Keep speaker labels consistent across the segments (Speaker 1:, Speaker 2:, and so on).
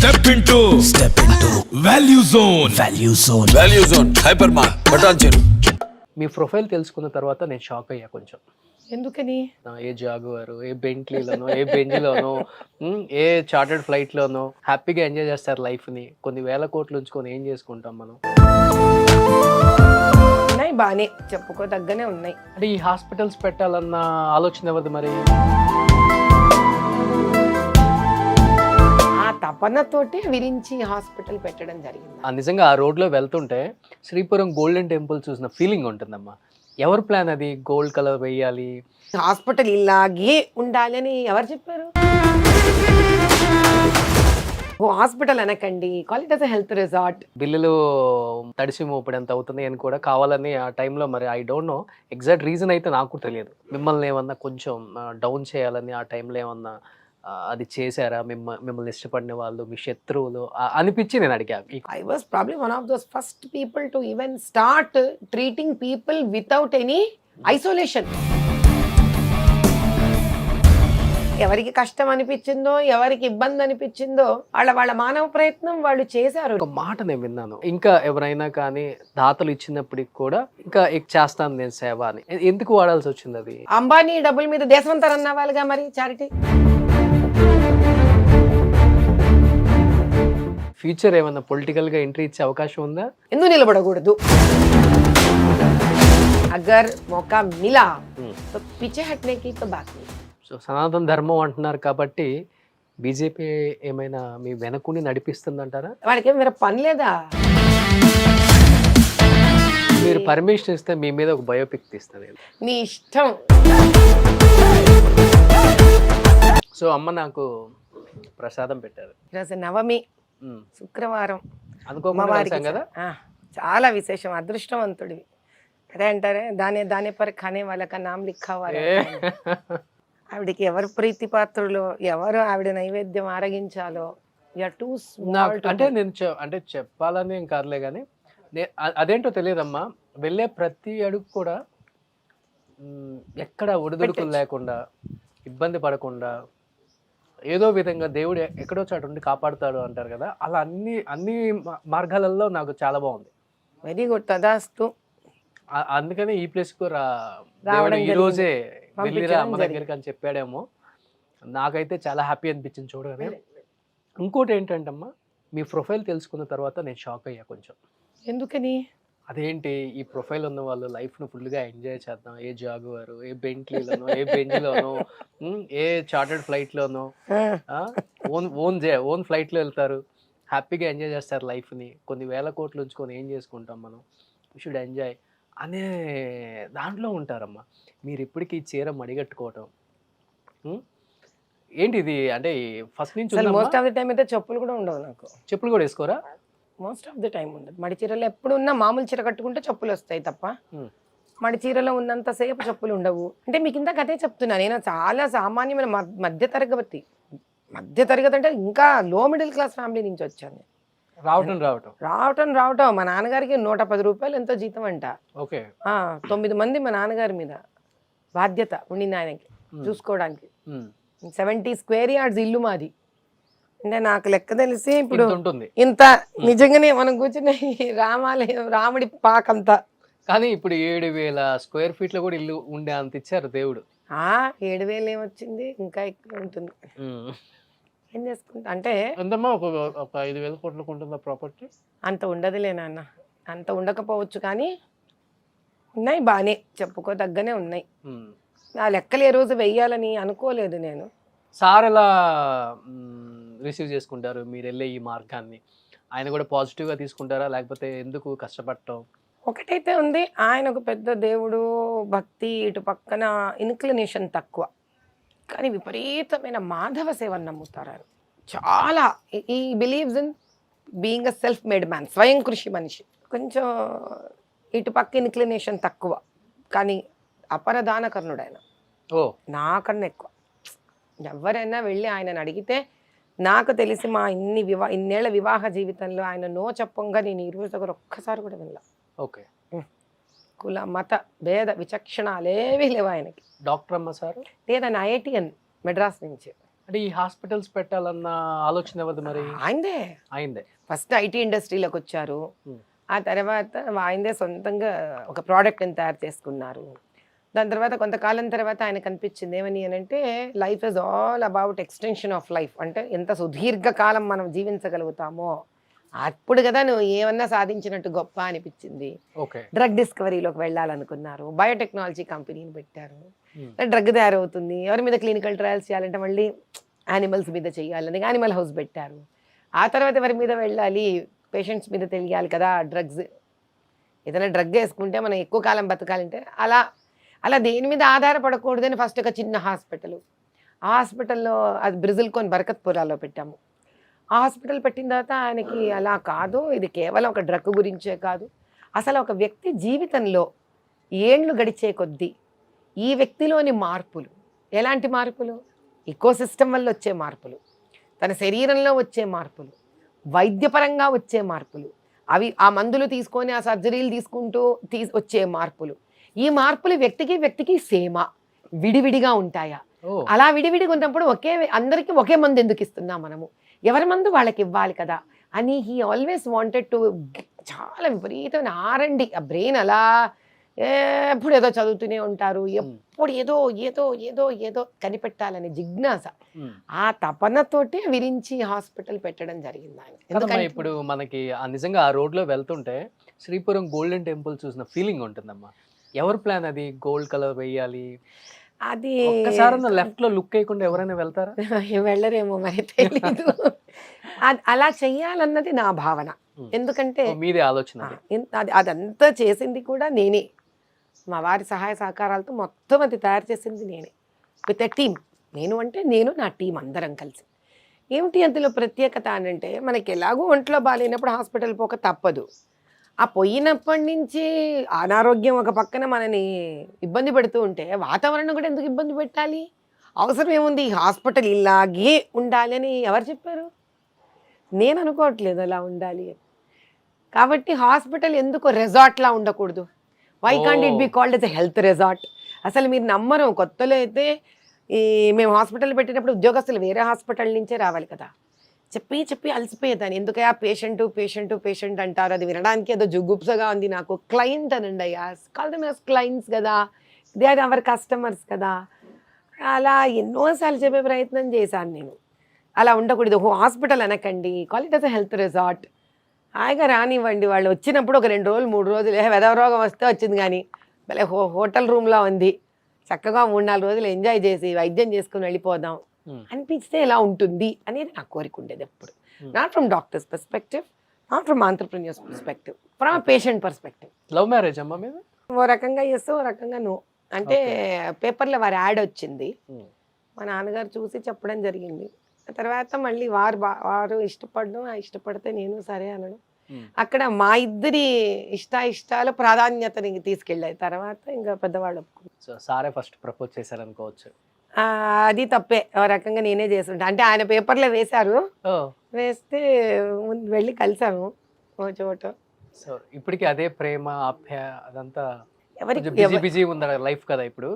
Speaker 1: Step into Value Zone Hypermart Bhatancheru.
Speaker 2: మీ profile తెలుసుకున్న తర్వాత నేను షాక్ అయ్యా కొంచెం.
Speaker 3: ఎందుకని?
Speaker 2: ఏ జాగువారు, ఏ బెంట్లీలోనో, ఏ బెంజ్లోనో, ఏ చార్టర్డ్ ఫ్లైట్లోనో హ్యాపీగా ఎంజాయ్ చేస్తారు లైఫ్ని. కొన్ని వేల కోట్లు ఉంచుకొని ఏం చేసుకుంటాం మనం?
Speaker 3: ఉన్నాయి, బాగానే చెప్పుకోదగ్గనే ఉన్నాయి.
Speaker 2: అంటే ఈ హాస్పిటల్స్ పెట్టాలన్న ఆలోచన ఎవరిది మరి?
Speaker 3: ఆ తపనతోటి విరించి హాస్పిటల్ పెట్టడం జరిగింది.
Speaker 2: నిజంగా ఆ రోడ్లో వెళ్తుంటే శ్రీపురం గోల్డెన్ టెంపుల్ చూసిన ఫీలింగ్ ఉంటుందమ్మా. ఎవరి ప్లాన్ అది? గోల్డ్ కలర్ వేయాలి,
Speaker 3: హాస్పిటల్ ఇలాగే ఉండాలని ఎవరు చెప్పారు? హాస్పిటల్ అనకండి, call it as a health resort.
Speaker 2: బిల్లులు తడిసి మోపడంత అవుతుంది అని కూడా కావాలని ఆ టైంలో, మరి I don't know exact reason అయితే నాకు తెలియదు. మిమ్మల్ని ఏమన్నా కొంచెం డౌన్ చేయాలని ఆ టైంలో ఏమన్నా అది చేశారా? మిమ్మల్ని ఇష్టపడిన వాళ్ళు, మీ శత్రువులు అనిపించి నేను అడిగా.
Speaker 3: I was probably one of those first people to even start treating people without any isolation. ఎవరికి కష్టం అనిపించిందో, ఎవరికి ఇబ్బంది అనిపించిందో వాళ్ళ మానవ ప్రయత్నం వాళ్ళు చేశారు.
Speaker 2: ఒక మాట నేను విన్నాను, ఇంకా ఎవరైనా కానీ దాతలు ఇచ్చినప్పటికి కూడా ఇంకా చేస్తాను నేను సేవ అని. ఎందుకు వాడాల్సి వచ్చింది అది?
Speaker 3: అంబానీ డబ్బుల మీద దేశమంతా రన్ అవ్వాలిగా మరి చారిటీ.
Speaker 2: ఫ్యూచర్ ఏమన్నా పొలిటికల్ గా ఎంట్రీ ఇచ్చే అవకాశం ఉందా?
Speaker 3: ఎందుకు నిలబడకూడదు? అగర్ మౌకా మిలా తో పీछे हटने की तो बात नहीं.
Speaker 2: సో సనాతన ధర్మం అంటున్నారు కాబట్టి బీజేపీ ఏమైనా మీ వెనకుని నడిపిస్తుందంటారా?
Speaker 3: వాడికి ఏం వేరే పని లేదా?
Speaker 2: మీరు పర్మిషన్ ఇస్తే మీ మీద ఒక బయోపిక్ తీస్తాను నేను.
Speaker 3: నీ ఇష్టం.
Speaker 2: సో అమ్మ నాకు ప్రసాదం పెట్టారు.
Speaker 3: ఈరోజు నవమి, శుక్రవారం.
Speaker 2: అనుకోకుండా కదా,
Speaker 3: చాలా విశేషం. అదృష్టవంతుడివి. అదే అంటారే, దానే పర్ ఖానే వాళ్ళ నామ్ లిఖా హువా. ఆవిడకి ఎవరు ప్రీతి పాత్రులో, ఎవరు ఆవిడ నైవేద్యం ఆరగించాలో.
Speaker 2: అంటే నేను అంటే చెప్పాలని ఏం కాదులే కానీ, అదేంటో తెలియదమ్మా. వెళ్ళే ప్రతి అడుగు కూడా ఎక్కడ ఒడిదుడుకులు లేకుండా, ఇబ్బంది పడకుండా, ఏదో విధంగా దేవుడు ఎక్కడో చాటు ఉండి కాపాడుతాడు అంటారు కదా, అలా అన్ని మార్గాలలో నాకు చాలా బాగుంది.
Speaker 3: వెరీ గుడ్, తదాస్తు.
Speaker 2: అందుకని ఈ ప్లేస్ కు దేవుడు ఈ రోజే వెళ్ళిరా అమ్మ దగ్గరికి అని చెప్పాడేమో. నాకైతే చాలా హ్యాపీ అనిపించింది చూడగానే. ఇంకోటి ఏంటంటమ్మా, మీ ప్రొఫైల్ తెలుసుకున్న తర్వాత నేను షాక్ అయ్యా కొంచెం.
Speaker 3: ఎందుకని?
Speaker 2: అదేంటి ఈ ప్రొఫైల్ ఉన్న వాళ్ళు లైఫ్ను ఫుల్గా ఎంజాయ్ చేద్దాం, ఏ జాగువారు, ఏ బెంట్లీలోనో, ఏ బెంజ్లోనో, ఏ చార్టర్డ్ ఫ్లైట్లోనో, ఓన్ ఫ్లైట్లో వెళ్తారు, హ్యాపీగా ఎంజాయ్ చేస్తారు లైఫ్ని. కొన్ని వేల కోట్లు ఉంచుకొని ఏం చేసుకుంటాం మనం, వీ షుడ్ ఎంజాయ్ అనే దాంట్లో ఉంటారమ్మా. మీరు ఇప్పటికీ చీర మడిగట్టుకోవటం ఏంటి ఇది? అంటే ఫస్ట్ నుంచి
Speaker 3: మోస్ట్ ఆఫ్ ది టైం అయితే చెప్పులు కూడా ఉండవు నాకు.
Speaker 2: చెప్పులు కూడా వేసుకోరా?
Speaker 3: మోస్ట్ ఆఫ్ ది టైం ఉండదు. మడి చీరలో ఎప్పుడు ఉన్నా మామూలు చీర కట్టుకుంటే చెప్పులు వస్తాయి తప్ప మడి చీరలో ఉన్నంతసేపు చెప్పులు ఉండవు. అంటే మీకు ఇందాక అదే చెప్తున్నా, నేను చాలా సామాన్యమైన మధ్య తరగతి అంటే ఇంకా లో మిడిల్ క్లాస్ ఫ్యామిలీ నుంచి వచ్చాను. రావటం మా నాన్నగారికి 110 రూపాయలు ఎంతో జీతం అంట. 9 మంది మా నాన్నగారి మీద బాధ్యత ఉండింది ఆయనకి చూసుకోవడానికి. 70 స్క్వేర్ యార్డ్స్ ఇల్లు మాది. అంటే నాకు లెక్క తెలిసి ఇప్పుడు ఇంత నిజంగానే మనం కూర్చుని రాముడి పాకంతా.
Speaker 2: కానీ ఇప్పుడు 7,000 స్క్వేర్ ఫీట్ లో కూడా ఇల్లు ఉండే అంత ఇచ్చారు దేవుడు.
Speaker 3: 7,000 ఏమొచ్చింది, ఇంకా ఎక్కువ ఉంటుంది. ఏం చేసుకుంటా అంటే
Speaker 2: ఒక 5,000 కోట్లకు ఉంటుందా ప్రాపర్టీ?
Speaker 3: అంత ఉండదులే నాన్న, అంత ఉండకపోవచ్చు కానీ ఉన్నాయి, బాగానే చెప్పుకోదగ్గనే ఉన్నాయి. ఆ లెక్కలు ఏ రోజు వెయ్యాలని అనుకోలేదు నేను.
Speaker 2: సార్ ఎలా రిసీవ్ చేసుకుంటారు మీరు వెళ్ళే ఈ మార్గాన్ని? ఆయన కూడా పాజిటివ్గా తీసుకుంటారా, లేకపోతే ఎందుకు కష్టపడటం?
Speaker 3: ఒకటైతే ఉంది, ఆయన ఒక పెద్ద దేవుడు, భక్తి, ఇటు పక్కన ఇన్క్లినేషన్ తక్కువ, కానీ విపరీతమైన మాధవ సేవను నమ్ముతారు ఆయన. చాలా ఈ believes in being a self made man, స్వయం కృషి మనిషి. కొంచెం ఇటు పక్క ఇన్క్లినేషన్ తక్కువ, కానీ అపరదానకర్ణుడు ఆయన. నాకన్నా ఎక్కువ. ఎవరైనా వెళ్ళి ఆయనను అడిగితే, నాకు తెలిసి మా ఇన్నేళ్ల వివాహ జీవితంలో ఆయన నో చెప్పంగా నేను ఈ రోజు దగ్గర ఒక్కసారి కూడా వినలా.
Speaker 2: ఓకే.
Speaker 3: కుల మత భేద విచక్షణాలేవి లేవు ఆయనకి.
Speaker 2: డాక్టర్ అమ్మ సార్?
Speaker 3: లేదని IITN మెడ్రాస్ నుంచి.
Speaker 2: అంటే ఈ హాస్పిటల్స్ పెట్టాలన్న ఆలోచన ఎవరిది మరి?
Speaker 3: ఆయనదే.
Speaker 2: అయిందే.
Speaker 3: ఫస్ట్ ఐటీ ఇండస్ట్రీలోకి వచ్చారు.
Speaker 2: Hmm.
Speaker 3: ఆ తర్వాత ఆయనదే సొంతంగా ఒక ప్రోడక్ట్ని తయారు చేసుకున్నారు. దాని తర్వాత కొంతకాలం తర్వాత ఆయన కనిపించింది ఏమని అని అంటే life is all about extension of life. అంటే ఎంత సుదీర్ఘకాలం మనం జీవించగలుగుతామో అప్పుడు కదా నువ్వు ఏమన్నా సాధించినట్టు గొప్ప అనిపించింది.
Speaker 2: ఓకే.
Speaker 3: డ్రగ్ డిస్కవరీలోకి వెళ్ళాలనుకున్నారు. బయోటెక్నాలజీ కంపెనీని పెట్టారు. డ్రగ్ తయారవుతుంది, ఎవరి మీద క్లినికల్ ట్రయల్స్ చేయాలంటే మళ్ళీ యానిమల్స్ మీద చేయాలని యానిమల్ హౌస్ పెట్టారు. ఆ తర్వాత ఎవరి మీద వెళ్ళాలి, పేషెంట్స్ మీద తెలియాలి కదా. డ్రగ్స్ ఏదైనా డ్రగ్ వేసుకుంటే మనం ఎక్కువ కాలం బతకాలంటే అలా అలా దేని మీద ఆధారపడకూడదని ఫస్ట్ ఒక చిన్న హాస్పిటల్, ఆ హాస్పిటల్లో అది బ్రిజిల్కోన్ బర్కత్పురాలో పెట్టాము. ఆ హాస్పిటల్ పెట్టిన తర్వాత ఆయనకి అలా కాదు, ఇది కేవలం ఒక డ్రగ్ గురించే కాదు, అసలు ఒక వ్యక్తి జీవితంలో ఏండ్లు గడిచే కొద్దీ ఈ వ్యక్తిలోని మార్పులు, ఎలాంటి మార్పులు, ఇకోసిస్టమ్ వల్ల వచ్చే మార్పులు, తన శరీరంలో వచ్చే మార్పులు, వైద్యపరంగా వచ్చే మార్పులు, అవి ఆ మందులు తీసుకొని ఆ సర్జరీలు తీసుకుంటూ వచ్చే మార్పులు, ఈ మార్పులు వ్యక్తికి సేమా విడివిడిగా ఉంటాయా? అలా విడివిడిగా ఉన్నప్పుడు అందరికీ ఒకే మందు ఎందుకు ఇస్తున్నాం మనము, ఎవరి మందు వాళ్ళకి ఇవ్వాలి కదా అని హీ ఆల్వేస్ వాంటెడ్ టు. చాలా విపరీతమైన ఆరండి, ఆ బ్రెయిన్ అలా ఎప్పుడు ఏదో చదువుతూనే ఉంటారు, ఎప్పుడు ఏదో ఏదో ఏదో ఏదో కనిపెట్టాలని జిజ్ఞాస, ఆ తపనతోటి విరించి హాస్పిటల్ పెట్టడం జరిగింది ఆయన.
Speaker 2: ఎందుకంటే ఇప్పుడు మనకి నిజంగా ఆ రోడ్ లో వెళ్తుంటే శ్రీపురం గోల్డెన్ టెంపుల్ చూసిన ఫీలింగ్ ఉంటుందమ్మా. ఎవరి ప్లాన్ అది? గోల్డ్ కలర్ వేయాలి
Speaker 3: అది
Speaker 2: ఒక్కసారి లెఫ్ట్ లో లుక్ వేయకుండా ఎవరైనా వెళ్తారా?
Speaker 3: వెళ్ళరేమో మరి తెలీదు. అలా చెయ్యాలన్నది నా భావన. ఎందుకంటే
Speaker 2: మీదే ఆలోచన.
Speaker 3: అదంతా చేసింది కూడా నేనే, మా వారి సహాయ సహకారాలతో మొత్తం అది తయారు చేసింది నేనే, విత్ ఎ టీమ్. నేను అంటే నేను, నా టీం అందరం కలిసి. ఏమిటి అందులో ప్రత్యేకత అని అంటే మనకి ఎలాగో ఒంట్లో బాగాలేనప్పుడు హాస్పిటల్ పోక తప్పదు. ఆ పోయినప్పటి నుంచి అనారోగ్యం ఒక పక్కన మనని ఇబ్బంది పెడుతూ ఉంటే వాతావరణం కూడా ఎందుకు ఇబ్బంది పెట్టాలి? అవసరం ఏముంది? హాస్పిటల్ ఇలాగే ఉండాలి అని ఎవరు చెప్పారు? నేను అనుకోవట్లేదు అలా ఉండాలి అని. కాబట్టి హాస్పిటల్ ఎందుకు రెసార్ట్లా ఉండకూడదు? Why can't it be called as a health resort? అసలు మీరు నమ్మరు, కొత్తలో అయితే మేము హాస్పిటల్ పెట్టినప్పుడు ఉద్యోగస్తులు వేరే హాస్పిటల్ నుంచే రావాలి కదా. చెప్పి అలసిపోయేదాన్ని. ఎందుకయ్యా పేషెంట్ అంటారు, అది వినడానికి ఏదో జుగుప్సగా ఉంది నాకు. క్లయింట్ అనండి అయ్యా, కాల్ దెమ్ యాస్ క్లయింట్స్ కదా, దే ఆర్ అవర్ కస్టమర్స్ కదా. అలా ఎన్నోసార్లు చెప్పే ప్రయత్నం చేశాను నేను. అలా ఉండకూడదు, హాస్పిటల్ అనకండి, call it as a health resort. హాయిగా రానివ్వండి, వాళ్ళు వచ్చినప్పుడు ఒక 2 రోజులు 3 రోజులు వెదవ రోగం వస్తే వచ్చింది, కానీ భలే హోటల్ రూమ్లో ఉంది, చక్కగా 3-4 రోజులు ఎంజాయ్ చేసి వైద్యం చేసుకుని వెళ్ళిపోదాం అనిపిస్తే ఎలా ఉంటుంది అనేది నా కోరిక ఉండేది ఎప్పుడు. Not from doctors perspective, not from entrepreneurs perspective, from patient perspective.
Speaker 2: Love marriage అమ్మా మీద?
Speaker 3: ఓ రకంగా ఎస్, ఓ రకంగా నో. అంటే పేపర్లో వారి యాడ్ వచ్చింది, మా నాన్నగారు చూసి చెప్పడం జరిగింది. తర్వాత మళ్ళీ వారు ఇష్టపడితే నేను సరే అనడం. అక్కడ మా ఇద్దరి ఇష్టాలు ప్రాధాన్యతని తీసుకెళ్ళాయి. తర్వాత ఇంకా పెద్దవాళ్ళు ఒప్పుకున్నారు.
Speaker 2: సారే ఫస్ట్ ప్రపోజ్ చేశారనుకోవచ్చు.
Speaker 3: అది తప్పే, ఓ రకంగా నేనే చేస్తుంటా. అంటే ఆయన పేపర్లో వేశారు, వేస్తే వెళ్ళి కలిసాము ఓ చోట.
Speaker 2: సో ఇప్పటికి అదే ప్రేమ అదంతా
Speaker 3: ఎవరికి
Speaker 2: బిజీ ఉందా లైఫ్ కదా, ఇప్పుడు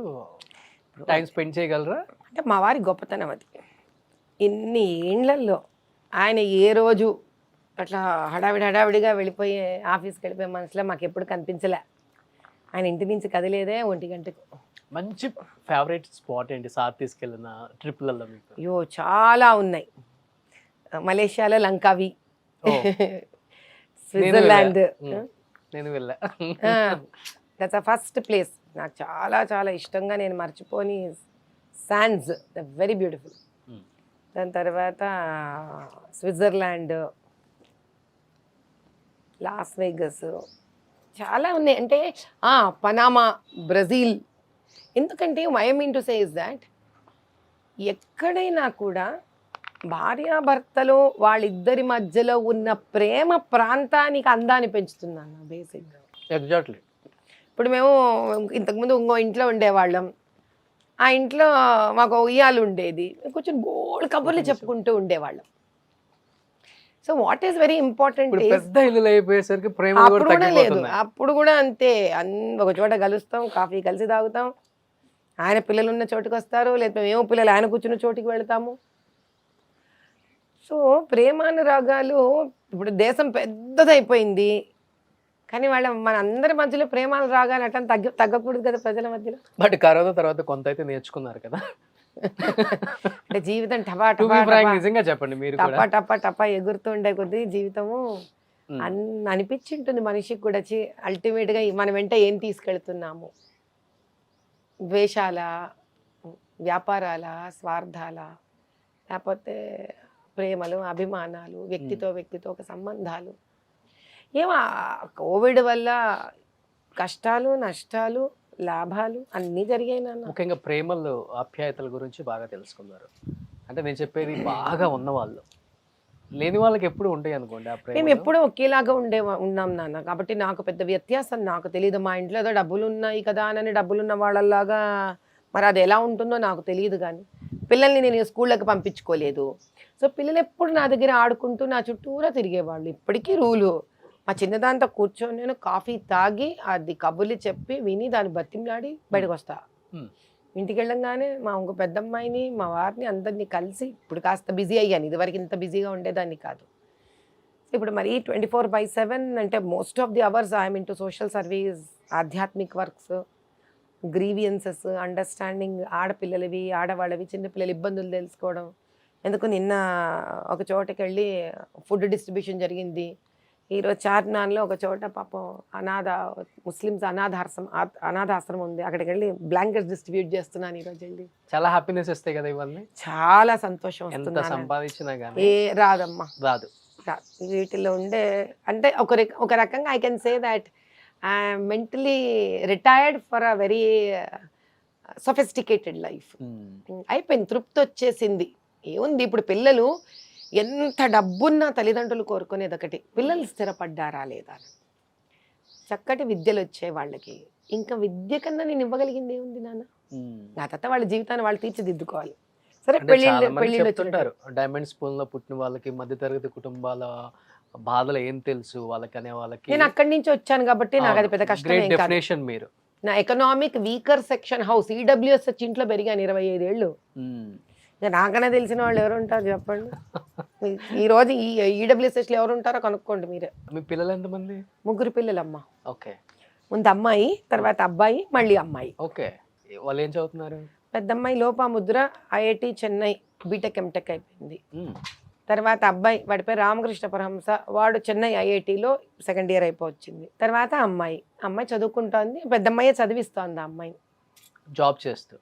Speaker 2: టైం స్పెండ్ చేయగలరా?
Speaker 3: అంటే మా వారి గొప్పతనం అది. ఇన్ని ఏండ్లలో ఆయన ఏ రోజు అట్లా హడావిడిగా వెళ్ళిపోయి ఆఫీస్కి వెళ్ళిపోయే మనసులో మాకు ఎప్పుడు కనిపించలే. ఆయన ఇంటి నుంచి కదిలేదే 1 గంటకు.
Speaker 2: మంచి ఫేవరెట్ స్పాట్ ఏంటి సార్ తీసుకెళ్ళిన ట్రిప్లలో మీకు?
Speaker 3: అయ్యో చాలా ఉన్నాయి. మలేషియాలో లంకావి, స్విట్జర్లాండ్.
Speaker 2: నేను వెళ్ళా.
Speaker 3: దట్స్ ద ఫస్ట్ ప్లేస్ నాకు చాలా చాలా ఇష్టంగా, నేను మర్చిపోని శాండ్స్, ద వెరీ బ్యూటిఫుల్. దాని తర్వాత స్విట్జర్లాండ్, లాస్ వేగస్, చాలా ఉన్నాయి. అంటే పనామా, బ్రెజిల్. ఎందుకంటే I mean to say is that ఎక్కడైనా కూడా భార్యాభర్తలు వాళ్ళిద్దరి మధ్యలో ఉన్న ప్రేమ ప్రాంతానికి అందాన్ని పెంచుతున్నాను బేసిక్గా.
Speaker 2: ఎగ్జాక్ట్లీ.
Speaker 3: ఇప్పుడు మేము ఇంతకుముందు ఇంకో ఇంట్లో ఉండేవాళ్ళం, ఆ ఇంట్లో మాకు ఉయ్యాలు ఉండేది, కొంచెం గోల్డ్ కబుర్లు చెప్పుకుంటూ ఉండేవాళ్ళం. So what is very important,
Speaker 2: పెద్ద ఇల్లు అయిపోయేసరికి ప్రేమ
Speaker 3: అప్పుడు కూడా లేదు. అప్పుడు కూడా అంతే, ఒక చోట కలుస్తాం, కాఫీ కలిసి తాగుతాం, ఆయన పిల్లలు ఉన్న చోటుకి వస్తారు, లేదా మేము పిల్లలు ఆయన కూర్చున్న చోటుకి వెళ్తాము. సో ప్రేమానురాగాలు ఇప్పుడు దేశం పెద్దదైపోయింది, కానీ మన అందరి మధ్యలో రాగాలు అట్లా తగ్గకూడదు కదా ప్రజల మధ్యలో.
Speaker 2: బట్ కరోనా తర్వాత కొంత అయితే నేర్చుకున్నారు కదా.
Speaker 3: అంటే జీవితం టపా
Speaker 2: To be
Speaker 3: టపా
Speaker 2: frank,
Speaker 3: టపా
Speaker 2: నిజంగా చెప్పండి మీరు కూడా.
Speaker 3: టపా టపా టపా ఎగురుతుండే కొద్దీ జీవితము అనిపించింటుంది మనిషికి కూడా. అల్టిమేట్ గా మన వెంట ఏం తీసుకెళ్తున్నాము, ద్వేషాల, వ్యాపారాల, స్వార్థాల, లేకపోతే ప్రేమలు, అభిమానాలు, వ్యక్తితో ఒక సంబంధాలు. ఏమో కోవిడ్ వల్ల కష్టాలు, నష్టాలు, లాభాలు అన్నీ జరిగాయి నాన్న.
Speaker 2: ముఖ్యంగా ప్రేమలు, ఆప్యాయతల గురించి బాగా తెలుసుకున్నారు. అంటే నేను చెప్పేది బాగా ఉన్నవాళ్ళు, లేని వాళ్ళకి ఎప్పుడు ఉంటాయి అనుకోండి ఆ
Speaker 3: మేము
Speaker 2: ప్రేమ.
Speaker 3: ఎప్పుడూ ఒకేలాగా ఉన్నాం నాన్న, కాబట్టి నాకు పెద్ద వ్యత్యాసం నాకు తెలియదు. మా ఇంట్లో ఏదో డబ్బులు ఉన్నాయి కదా అని డబ్బులున్న వాళ్ళలాగా మరి అది ఎలా ఉంటుందో నాకు తెలియదు. కానీ పిల్లల్ని నేను స్కూళ్ళకి పంపించుకోలేదు. సో పిల్లలు ఎప్పుడు నా దగ్గర ఆడుకుంటూ నా చుట్టూరా తిరిగేవాళ్ళు. ఇప్పటికీ రూలు, మా చిన్నదాంతో కూర్చొని నేను కాఫీ తాగి అది కబుర్లు చెప్పి విని దాన్ని బతిమలాడి బయటకు వస్తా. ఇంటికి వెళ్ళంగానే మా ఇంకో పెద్దమ్మాయిని, మా వారిని, అందరినీ కలిసి ఇప్పుడు కాస్త బిజీ అయ్యాను. ఇదివరకు ఇంత బిజీగా ఉండేదాన్ని కాదు. ఇప్పుడు మరి 24/7 అంటే most of the hours I'm into social service, ఆధ్యాత్మిక్ వర్క్స్, గ్రీవియన్సెస్, అండర్స్టాండింగ్, ఆడపిల్లలవి, ఆడవాళ్ళవి, చిన్నపిల్లల ఇబ్బందులు తెలుసుకోవడం. ఎందుకు నిన్న ఒక చోటకి వెళ్ళి ఫుడ్ డిస్ట్రిబ్యూషన్ జరిగింది. ఈరోజు చార్మినార్లో ఒక చోట పాపం ముస్లిమ్స్ అనాథాశ్రమం ఉంది, అక్కడికి వెళ్ళి బ్లాంకెట్స్ డిస్ట్రిబ్యూట్ చేస్తున్నాను ఈరోజు వెళ్ళి.
Speaker 2: చాలా హ్యాపీనెస్ వస్తాయి కదా ఇవన్నీ.
Speaker 3: చాలా సంతోషం
Speaker 2: ఎంత
Speaker 3: వస్తుంది.
Speaker 2: సంపాదించినా కానీ
Speaker 3: రాదమ్మా,
Speaker 2: రాదు.
Speaker 3: వీటిలో ఉండే అంటే ఒక రకంగా I can say that I'm mentally retired for a very sophisticated life. అయిపోయింది, తృప్తి వచ్చేసింది. ఏముంది ఇప్పుడు పిల్లలు ఎంత డబ్బున్నా తల్లిదండ్రులు కోరుకునేది ఒకటి, పిల్లలు స్థిరపడ్డారా లేదా. చక్కటి విద్యలు వచ్చే వాళ్ళకి ఇంకా విద్య కన్నా నేను ఇవ్వగలిగింది ఏముంది నాన్న. నా తర్వాత వాళ్ళ జీవితాన్ని వాళ్ళు తీర్చిదిద్దుకోవాలి. సరే
Speaker 2: చెప్తుంటారు డైమండ్ స్పూన్ లో పుట్టిన వాళ్ళకి, మధ్యతరగతి కుటుంబాల బాధలు ఏం తెలుసు వాళ్ళకి అనే వాళ్ళకి.
Speaker 3: నేను అక్కడి నుంచి వచ్చాను కాబట్టి నాకు అది పెద్ద కష్టం
Speaker 2: డెఫినేషన్. మీరు
Speaker 3: నా economic weaker section house EWS ఇంట్లో పెరిగాను 25 ఏళ్ళు. నాకన్నా తెలిసిన వాళ్ళు ఎవరు ఉంటారు చెప్పండి. ఈ రోజు ఈ ఈడబ్ల్యూఎస్ఎస్లో ఎవరు ఉంటారో కనుక్కోండి మీరే.
Speaker 2: మీ పిల్లలు ఎంతమంది?
Speaker 3: 3 పిల్లలమ్మా.
Speaker 2: ఓకే.
Speaker 3: ముందు అమ్మాయి, తర్వాత అబ్బాయి, మళ్ళీ అమ్మాయి.
Speaker 2: ఓకే. వాళ్ళు ఏం చదువుతున్నారు?
Speaker 3: పెద్ద అమ్మాయి Lopamudra, IIT Chennai BTech MTech అయిపోయింది. తర్వాత అబ్బాయి, వాడి పేరు రామకృష్ణ పరహంస, వాడు చెన్నై ఐఐటిలో 2nd ఇయర్ అయిపోవచ్చింది. తర్వాత అమ్మాయి చదువుకుంటోంది, పెద్ద అమ్మాయి చదివిస్తోంది. ఆ అమ్మాయి
Speaker 2: జాబ్ చేస్తూ.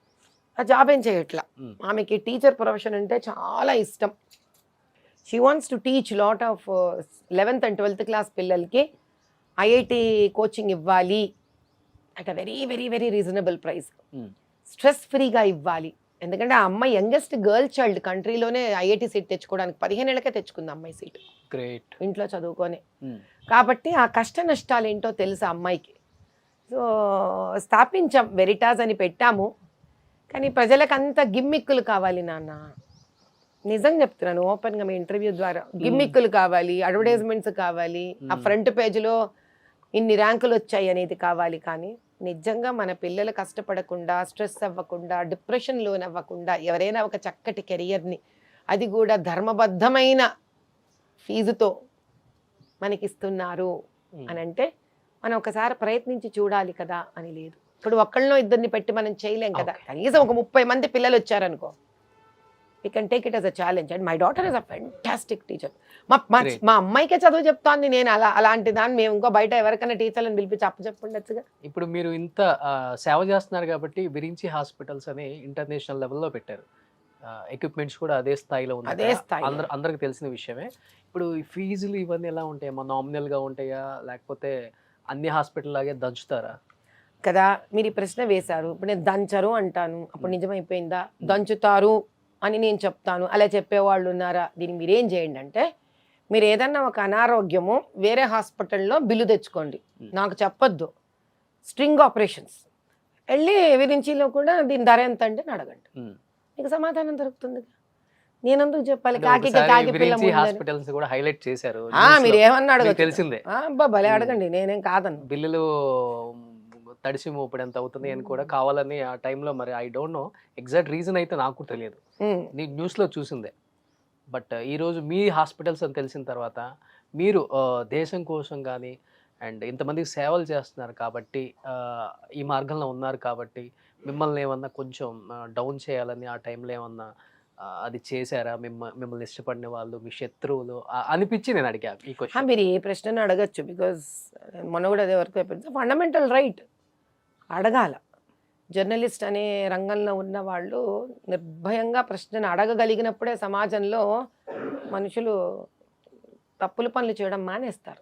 Speaker 3: ఆ జాబ్ ఏం చేయట్లా. ఆమెకి టీచర్ ప్రొఫెషన్ అంటే చాలా ఇష్టం. She wants to teach lot of 11th and 12th class పిల్లలకి ఐఐటి కోచింగ్ ఇవ్వాలి at a very very very reasonable price, stress ఫ్రీగా ఇవ్వాలి. ఎందుకంటే ఆ అమ్మాయి యంగెస్ట్ గర్ల్ చైల్డ్ కంట్రీలోనే ఐఐటి సీట్ తెచ్చుకోవడానికి 15 ఏళ్ళకే తెచ్చుకుంది అమ్మాయి సీట్.
Speaker 2: గ్రేట్.
Speaker 3: ఇంట్లో చదువుకొని. కాబట్టి ఆ కష్ట నష్టాలు ఏంటో తెలుసు ఆ అమ్మాయికి. సో స్థాపించాం, వెరిటాస్ అని పెట్టాము. కానీ ప్రజలకు అంత గిమ్మిక్కులు కావాలి నాన్న. నిజం చెప్తున్నాను ఓపెన్గా మీ ఇంటర్వ్యూ ద్వారా. గిమ్మిక్కులు కావాలి, అడ్వర్టైజ్మెంట్స్ కావాలి, ఆ ఫ్రంట్ పేజ్లో ఇన్ని ర్యాంకులు వచ్చాయి అనేది కావాలి. కానీ నిజంగా మన పిల్లలు కష్టపడకుండా, స్ట్రెస్ అవ్వకుండా, డిప్రెషన్ లోన్ అవ్వకుండా, ఎవరైనా ఒక చక్కటి కెరియర్ని, అది కూడా ధర్మబద్ధమైన ఫీజుతో మనకిస్తున్నారు అని అంటే మనం ఒకసారి ప్రయత్నించి చూడాలి కదా అని లేదు. ఇప్పుడు ఒక్కళ్ళనో ఇద్దరిని పెట్టి మనం చేయలేం కదా. కనీసం ఒక 30 మంది పిల్లలు వచ్చారనుకో, we can take it as a challenge. And my daughter is a fantastic teacher. మా అమ్మాయికే చదువు చెప్తాంది, నేను అలాంటి దాన్ని మేము ఇంకో బయట ఎవరికైనా టీచర్లను పిలిపించి చెప్పండొచ్చుగా.
Speaker 2: ఇప్పుడు మీరు ఇంత సేవ చేస్తున్నారు కాబట్టి విరించి హాస్పిటల్స్ అని ఇంటర్నేషనల్ లెవెల్లో పెట్టారు. ఎక్విప్మెంట్స్ కూడా అదే స్థాయిలో ఉంది.
Speaker 3: అదే స్థాయి
Speaker 2: అందరికి తెలిసిన విషయమే. ఇప్పుడు ఈ ఫీజులు ఇవన్నీ ఎలా ఉంటాయి? నామినల్గా ఉంటాయా, లేకపోతే అన్ని హాస్పిటల్ లాగే దంచుతారా
Speaker 3: కదా? మీరు ఈ ప్రశ్న వేశారు. ఇప్పుడు నేను దంచరు అంటాను, అప్పుడు నిజమైపోయిందా? దంచుతారు అని నేను చెప్తాను, అలా చెప్పేవాళ్ళు ఉన్నారా? దీన్ని మీరేం చేయండి అంటే, మీరు ఏదన్నా ఒక అనారోగ్యము వేరే హాస్పిటల్లో బిల్లు తెచ్చుకోండి, నాకు చెప్పొద్దు. స్ట్రింగ్ ఆపరేషన్స్ వెళ్ళి విరించిలో కూడా దీని ధర ఎంత అంటే అడగండి, మీకు సమాధానం దొరుకుతుంది. నేనెందుకు చెప్పాలి? కాకి
Speaker 2: హాస్పిటల్స్ కూడా హైలైట్ చేశారు.
Speaker 3: మీరు ఏమన్నా అడగచ్చు,
Speaker 2: తెలిసిందే.
Speaker 3: భలే అడగండి, నేనేం కాదను.
Speaker 2: బిల్లులు తడిసి మోపడి ఎంత అవుతుంది అని కూడా కావాలని ఆ టైంలో, మరి I don't know exact reason అయితే నాకు తెలియదు. నీ న్యూస్ లో చూసిందే బట్ ఈరోజు మీ హాస్పిటల్స్ అని తెలిసిన తర్వాత మీరు దేశం కోసం కానీ అండ్ ఇంతమందికి సేవలు చేస్తున్నారు కాబట్టి ఈ మార్గంలో ఉన్నారు కాబట్టి మిమ్మల్ని ఏమన్నా కొంచెం డౌన్ చేయాలని ఆ టైంలో ఏమన్నా అది చేశారా? మిమ్మల్ని ఇష్టపడిన వాళ్ళు మీ శత్రువులు అనిపించి నేను అడిగా ఈ క్వశ్చన్.
Speaker 3: మీరు ఏ ప్రశ్న అడగచ్చు, బికాజ్ మొన్న కూడా అదే వరకు అయిపోయింది. ఫండమెంటల్ రైట్ అడగాల. జర్నలిస్ట్ అనే రంగంలో ఉన్న వాళ్ళు నిర్భయంగా ప్రశ్నను అడగగలిగినప్పుడే సమాజంలో మనుషులు తప్పుల పనులు చేయడం మానేస్తారు.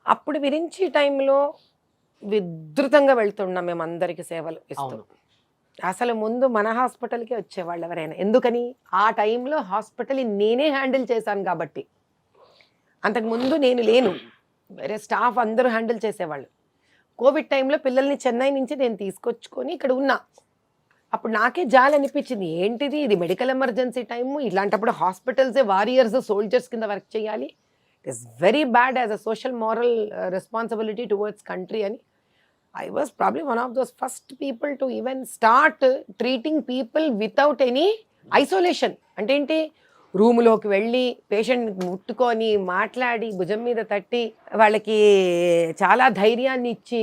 Speaker 3: అప్పుడు విరించి టైంలో విస్తృతంగా వెళ్తున్నాం మేము అందరికీ సేవలు ఇస్తూ. అసలు ముందు మన హాస్పిటల్కే వచ్చేవాళ్ళు ఎవరైనా. ఎందుకని? ఆ టైంలో హాస్పిటల్ నేనే హ్యాండిల్ చేశాను కాబట్టి. అంతకుముందు నేను లేను, వేరే స్టాఫ్ అందరూ హ్యాండిల్ చేసేవాళ్ళు. కోవిడ్ టైంలో పిల్లల్ని చెన్నై నుంచి నేను తీసుకొచ్చుకొని ఇక్కడ ఉన్నా. అప్పుడు నాకే జాలి అనిపించింది, ఏంటిది ఇది మెడికల్ ఎమర్జెన్సీ టైము, ఇలాంటప్పుడు హాస్పిటల్సే వారియర్స్ సోల్జర్స్ కింద వర్క్ చేయాలి. It is very bad as a social moral responsibility towards country అని. I was probably one of those first people to even start treating people without any isolation. అంటే ఏంటి? రూములోకి వెళ్ళి patient ముట్టుకొని మాట్లాడి భుజం మీద తట్టి వాళ్ళకి చాలా ధైర్యాన్ని ఇచ్చి,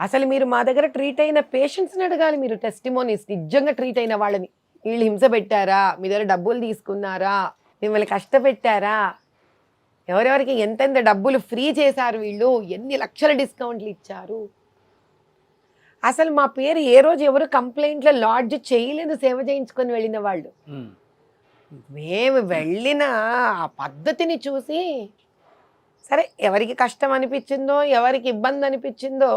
Speaker 3: అసలు మీరు మా దగ్గర ట్రీట్ అయిన పేషెంట్స్ని అడగాలి, మీరు టెస్టిమోనీస్ నిజంగా ట్రీట్ అయిన వాళ్ళని. వీళ్ళు హింస పెట్టారా, మీ దగ్గర డబ్బులు తీసుకున్నారా, మిమ్మల్ని కష్టపెట్టారా, ఎవరెవరికి ఎంతెంత డబ్బులు ఫ్రీ చేశారు, వీళ్ళు ఎన్ని లక్షల డిస్కౌంట్లు ఇచ్చారు. అసలు మా పేరు ఏ రోజు ఎవరు కంప్లైంట్లో లాడ్జ్ చేయలేదు, సేవ చేయించుకొని వెళ్ళిన వాళ్ళు. మేము వెళ్ళిన ఆ పద్ధతిని చూసి, సరే ఎవరికి కష్టం అనిపించిందో, ఎవరికి ఇబ్బంది అనిపించిందో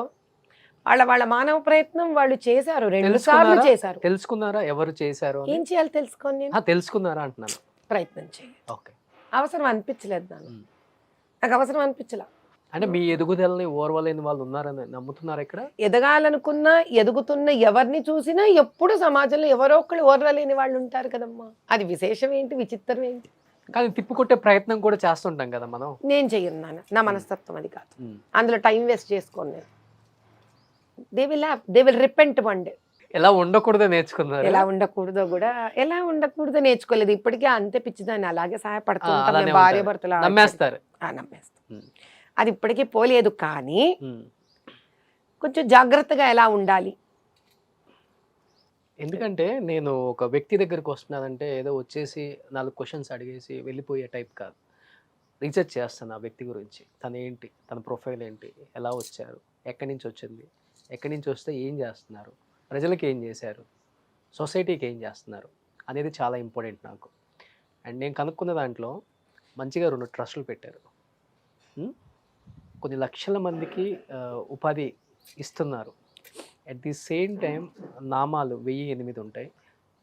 Speaker 3: వాళ్ళ మానవ ప్రయత్నం వాళ్ళు చేశారు. 2 సార్లు చేశారు.
Speaker 2: తెలుసుకున్నారా ఎవరు చేశారు?
Speaker 3: ఏం చేయాలి తెలుసుకొని నేను
Speaker 2: తెలుసుకున్నారా అంటున్నాను.
Speaker 3: ప్రయత్నం చేయాలి.
Speaker 2: ఓకే.
Speaker 3: అవసరం అనిపించలేదు నాకు అవసరం అనిపించలే.
Speaker 2: అంటే మీ ఎదుగుదలని ఓర్వలేని వాళ్ళు ఉన్నారని నమ్ముతున్నారు ఇక్కడ?
Speaker 3: ఎదగాలనుకున్నా ఎదుగుతున్న ఎవరిని చూసినా ఎప్పుడు సమాజంలో ఎవరో ఒకళ్ళు ఓర్వలేని వాళ్ళు ఉంటారు కదమ్మా. అది విశేషం ఏంటి, విచిత్రం ఏంటి?
Speaker 2: కానీ తిప్పుకొట్టే ప్రయత్నం కూడా చేస్తుంటాం కదా మనం.
Speaker 3: నేను చెయ్యను నాన్న, నా మనస్తత్వం అది కాదు. అందులో టైం వేస్ట్ చేసుకోను నేను. They will repent one day.
Speaker 2: ఎలా ఉండకూడదో నేర్చుకున్నారు.
Speaker 3: ఎలా ఉండకూడదో నేర్చుకోలేదు. ఇప్పటికే అంతే పిచ్చిదాన్ని, అలాగే సహాయపడుతుంటాం. భార్య భర్తలు
Speaker 2: నమ్మేస్తారు.
Speaker 3: అది ఇప్పటికీ పోలేదు. కానీ కొంచెం జాగ్రత్తగా ఎలా ఉండాలి.
Speaker 2: ఎందుకంటే నేను ఒక వ్యక్తి దగ్గరికి వస్తున్నానంటే ఏదో వచ్చేసి 4 క్వశ్చన్స్ అడిగేసి వెళ్ళిపోయే టైప్ కాదు. రీసెర్చ్ చేస్తాను ఆ వ్యక్తి గురించి, తను ఏంటి, తన ప్రొఫైల్ ఏంటి, ఎలా వచ్చారు, ఎక్కడి నుంచి వచ్చింది, ఎక్కడి నుంచి వస్తే ఏం చేస్తున్నారు, ప్రజలకు ఏం చేశారు, సొసైటీకి ఏం చేస్తున్నారు అనేది చాలా ఇంపార్టెంట్ నాకు. అండ్ నేను కనుక్కున్న దాంట్లో మంచిగా 2 ట్రస్టులు పెట్టారు. కొన్ని లక్షల మందికి ఉపాధి ఇస్తున్నారు. అట్ ది సేమ్ టైం నామాలు 1008 ఉంటాయి.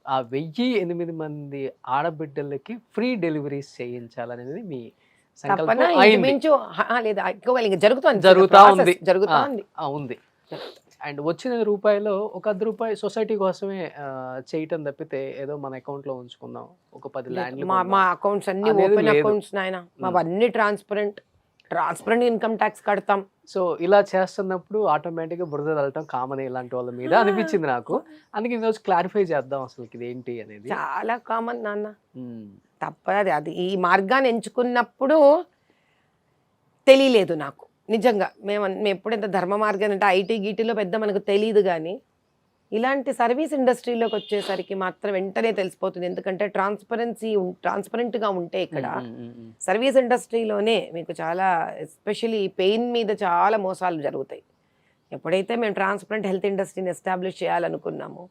Speaker 2: ఆ 1008 మంది ఆడబిడ్డలకి ఫ్రీ డెలివరీస్ చేయించాలనేది మీ సంకల్పం జరుగుతూ ఉంది. అండ్ వచ్చిన రూపాయలో ఒక ₹10 సొసైటీ కోసమే చేయటం తప్పితే ఏదో మన అకౌంట్లో ఉంచుకుందాం ఒక 10 ల్యాండ్లు.
Speaker 3: మా అకౌంట్స్ అన్ని ఓపెన్ అకౌంట్స్ నాయన, మావన్నీ ట్రాన్స్పరెంట్ ఇన్కమ్ ట్యాక్స్ కడతాం.
Speaker 2: సో ఇలా చేస్తున్నప్పుడు ఆటోమేటిక్గా బురద తల్లటం కామన్ ఇలాంటి వాళ్ళ మీద అనిపించింది నాకు. అందుకే ఈరోజు క్లారిఫై చేద్దాం అసలు ఇది ఏంటి అనేది.
Speaker 3: చాలా కామన్ నాన్న, తప్పదు. అది ఈ మార్గాన్ని ఎంచుకున్నప్పుడు తెలియలేదు నాకు నిజంగా. మేము ఎప్పుడు ఎంత ధర్మ మార్గం అంటే ఐటీ గీటీలో పెద్ద మనకు తెలియదు, కానీ ఇలాంటి సర్వీస్ ఇండస్ట్రీలోకి వచ్చేసరికి మాత్రం వెంటనే తెలిసిపోతుంది. ఎందుకంటే ట్రాన్స్పరెంట్గా ఉంటే ఇక్కడ సర్వీస్ ఇండస్ట్రీలోనే మీకు చాలా ఎస్పెషలీ పెయిన్ మీద చాలా మోసాలు జరుగుతాయి. ఎప్పుడైతే మేము ట్రాన్స్పరెంట్ హెల్త్ ఇండస్ట్రీని ఎస్టాబ్లిష్ చేయాలనుకున్నాము,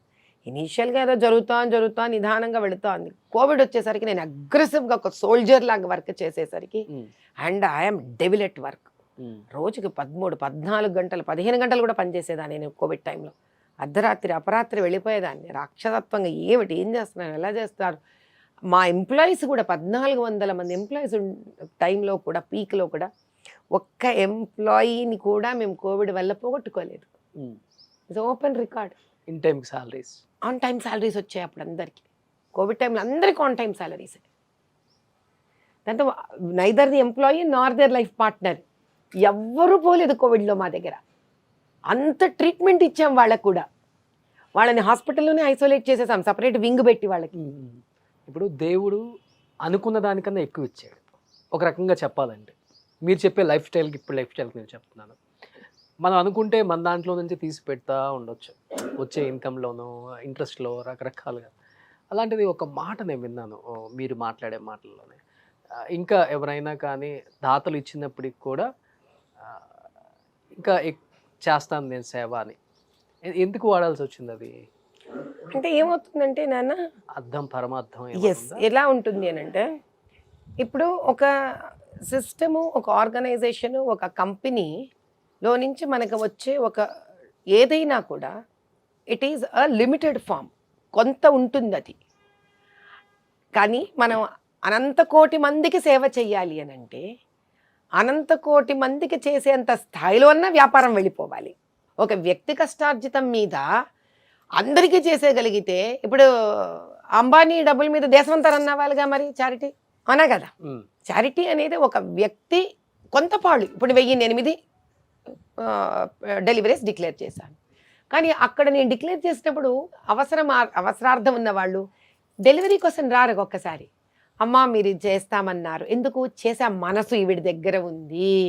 Speaker 3: ఇనీషియల్గా ఏదో జరుగుతా నిదానంగా వెళుతోంది. కోవిడ్ వచ్చేసరికి నేను అగ్రెసివ్గా ఒక సోల్జర్ లాగా వర్క్ చేసేసరికి and I'm devil at work. రోజుకి 13, 14 గంటలు, 15 గంటలు కూడా పనిచేసేదాన్ని నేను కోవిడ్ టైంలో. అర్ధరాత్రి అపరాత్రి వెళ్ళిపోయేదాన్ని. రాక్షసత్వంగా ఏం చేస్తున్నారు, ఎలా చేస్తారు. మా ఎంప్లాయీస్ కూడా 1400 మంది ఎంప్లాయీస్ టైంలో కూడా, పీక్లో కూడా ఒక్క ఎంప్లాయీని కూడా మేము కోవిడ్ వల్ల పోగొట్టుకోలేదు. ఇది open record. On time salaries వచ్చాయి అప్పుడు అందరికీ. కోవిడ్ టైంలో అందరికీ ఆన్ టైం సాలరీస్. దాంతో neither the employee Nar their life partner ఎవ్వరూ పోలేదు కోవిడ్లో మా దగ్గర. అంత ట్రీట్మెంట్ ఇచ్చాం వాళ్ళకు కూడా. వాళ్ళని హాస్పిటల్లోనే ఐసోలేట్ చేసేసాం, సపరేట్ వింగ్ పెట్టి వాళ్ళకి.
Speaker 2: ఇప్పుడు దేవుడు అనుకున్న దానికన్నా ఎక్కువ ఇచ్చాడు ఒక రకంగా చెప్పాలంటే. మీరు చెప్పే లైఫ్ స్టైల్కి ఇప్పుడు లైఫ్ స్టైల్కి నేను చెప్తున్నాను. మనం అనుకుంటే మన దాంట్లో నుంచి తీసి పెడతా ఉండొచ్చు, వచ్చే ఇన్కంలోనో ఇంట్రెస్ట్లో రకరకాలుగా. అలాంటిది ఒక మాట నేను విన్నాను మీరు మాట్లాడే మాటల్లోనే. ఇంకా ఎవరైనా కానీ దాతలు ఇచ్చినప్పటికి కూడా ఇంకా చేస్తాను నేను సేవ అని ఎందుకు వాడాల్సి వచ్చింది అది?
Speaker 3: అంటే ఏమవుతుందంటే నాన్న,
Speaker 2: అర్థం పరమార్థం
Speaker 3: ఎస్ ఎలా ఉంటుంది అని అంటే, ఇప్పుడు ఒక సిస్టము, ఒక ఆర్గనైజేషను, ఒక కంపెనీలో నుంచి మనకు వచ్చే ఒక ఏదైనా కూడా it is a limited form, కొంత ఉంటుంది అది. కానీ మనం అనంత కోటి మందికి సేవ చెయ్యాలి అని అంటే అనంత కోటి మందికి చేసేంత స్థాయిలో అన్న వ్యాపారం వెళ్ళిపోవాలి. ఒక వ్యక్తి కష్టార్జితం మీద అందరికీ చేసేయగలిగితే, ఇప్పుడు అంబానీ డబ్బుల మీద దేశమంతా రన్ అవ్వాలిగా మరి చారిటీ, అవునా కదా? చారిటీ అనేది ఒక వ్యక్తి కొంత పాళ్ళు. ఇప్పుడు 1008 డెలివరీస్ డిక్లేర్ చేశాను, కానీ అక్కడ నేను డిక్లేర్ చేసినప్పుడు అవసరార్థం ఉన్నవాళ్ళు డెలివరీ కోసం రారు. ఒక్కసారి అమ్మా మీరు ఇది చేస్తామన్నారు, ఎందుకు చేసే మనసు ఈవిడి దగ్గర ఉంది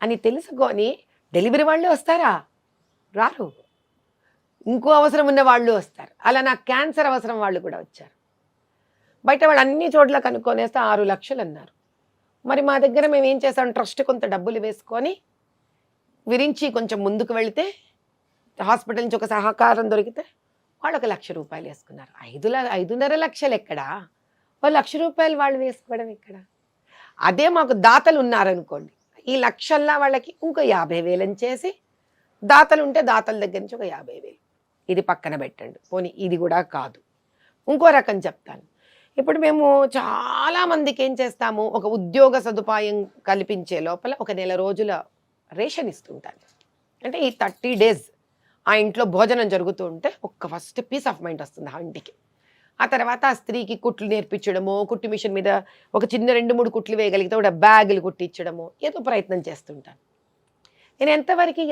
Speaker 3: అని తెలుసుకొని డెలివరీ వాళ్ళే వస్తారా? రారు. ఇంకో అవసరం ఉన్న వాళ్ళు వస్తారు. అలా నాకు క్యాన్సర్ అవసరం వాళ్ళు కూడా వచ్చారు. బయట వాళ్ళు అన్ని చోట్ల కనుక్కొనేస్తే 6 లక్షలు అన్నారు. మరి మా దగ్గర మేము ఏం చేస్తాం, ట్రస్ట్ కొంత డబ్బులు వేసుకొని విరించి కొంచెం ముందుకు వెళితే హాస్పిటల్ నుంచి ఒక సహకారం దొరికితే వాళ్ళు 1 లక్ష రూపాయలు వేసుకున్నారు. 5.5 లక్షలు ఎక్కడా? 1 లక్ష రూపాయలు వాళ్ళు వేసుకోవడం ఎక్కడ? అదే మాకు దాతలు ఉన్నారనుకోండి, ఈ లక్షల్లా వాళ్ళకి ఇంకో 50,000 అని చేసి, దాతలు ఉంటే దాతల దగ్గర నుంచి ఒక 50,000 ఇది పక్కన పెట్టండి. పోనీ ఇది కూడా కాదు, ఇంకో రకం చెప్తాను. ఇప్పుడు మేము చాలామందికి ఏం చేస్తాము, ఒక ఉద్యోగ సదుపాయం కల్పించే లోపల ఒక నెల రోజుల రేషన్ ఇస్తుంటాను. అంటే ఈ 30 days ఆ ఇంట్లో భోజనం జరుగుతూ ఉంటే ఒక ఫస్ట్ పీస్ ఆఫ్ మైండ్ వస్తుంది ఆ ఇంటికి. ఆ తర్వాత ఆ స్త్రీకి కుట్లు నేర్పించడమో, కుట్టు మిషన్ మీద ఒక చిన్న 2-3 కుట్లు వేయగలిగితే కూడా బ్యాగులు కుట్టించడమో ఏదో ప్రయత్నం చేస్తుంటాను. నేను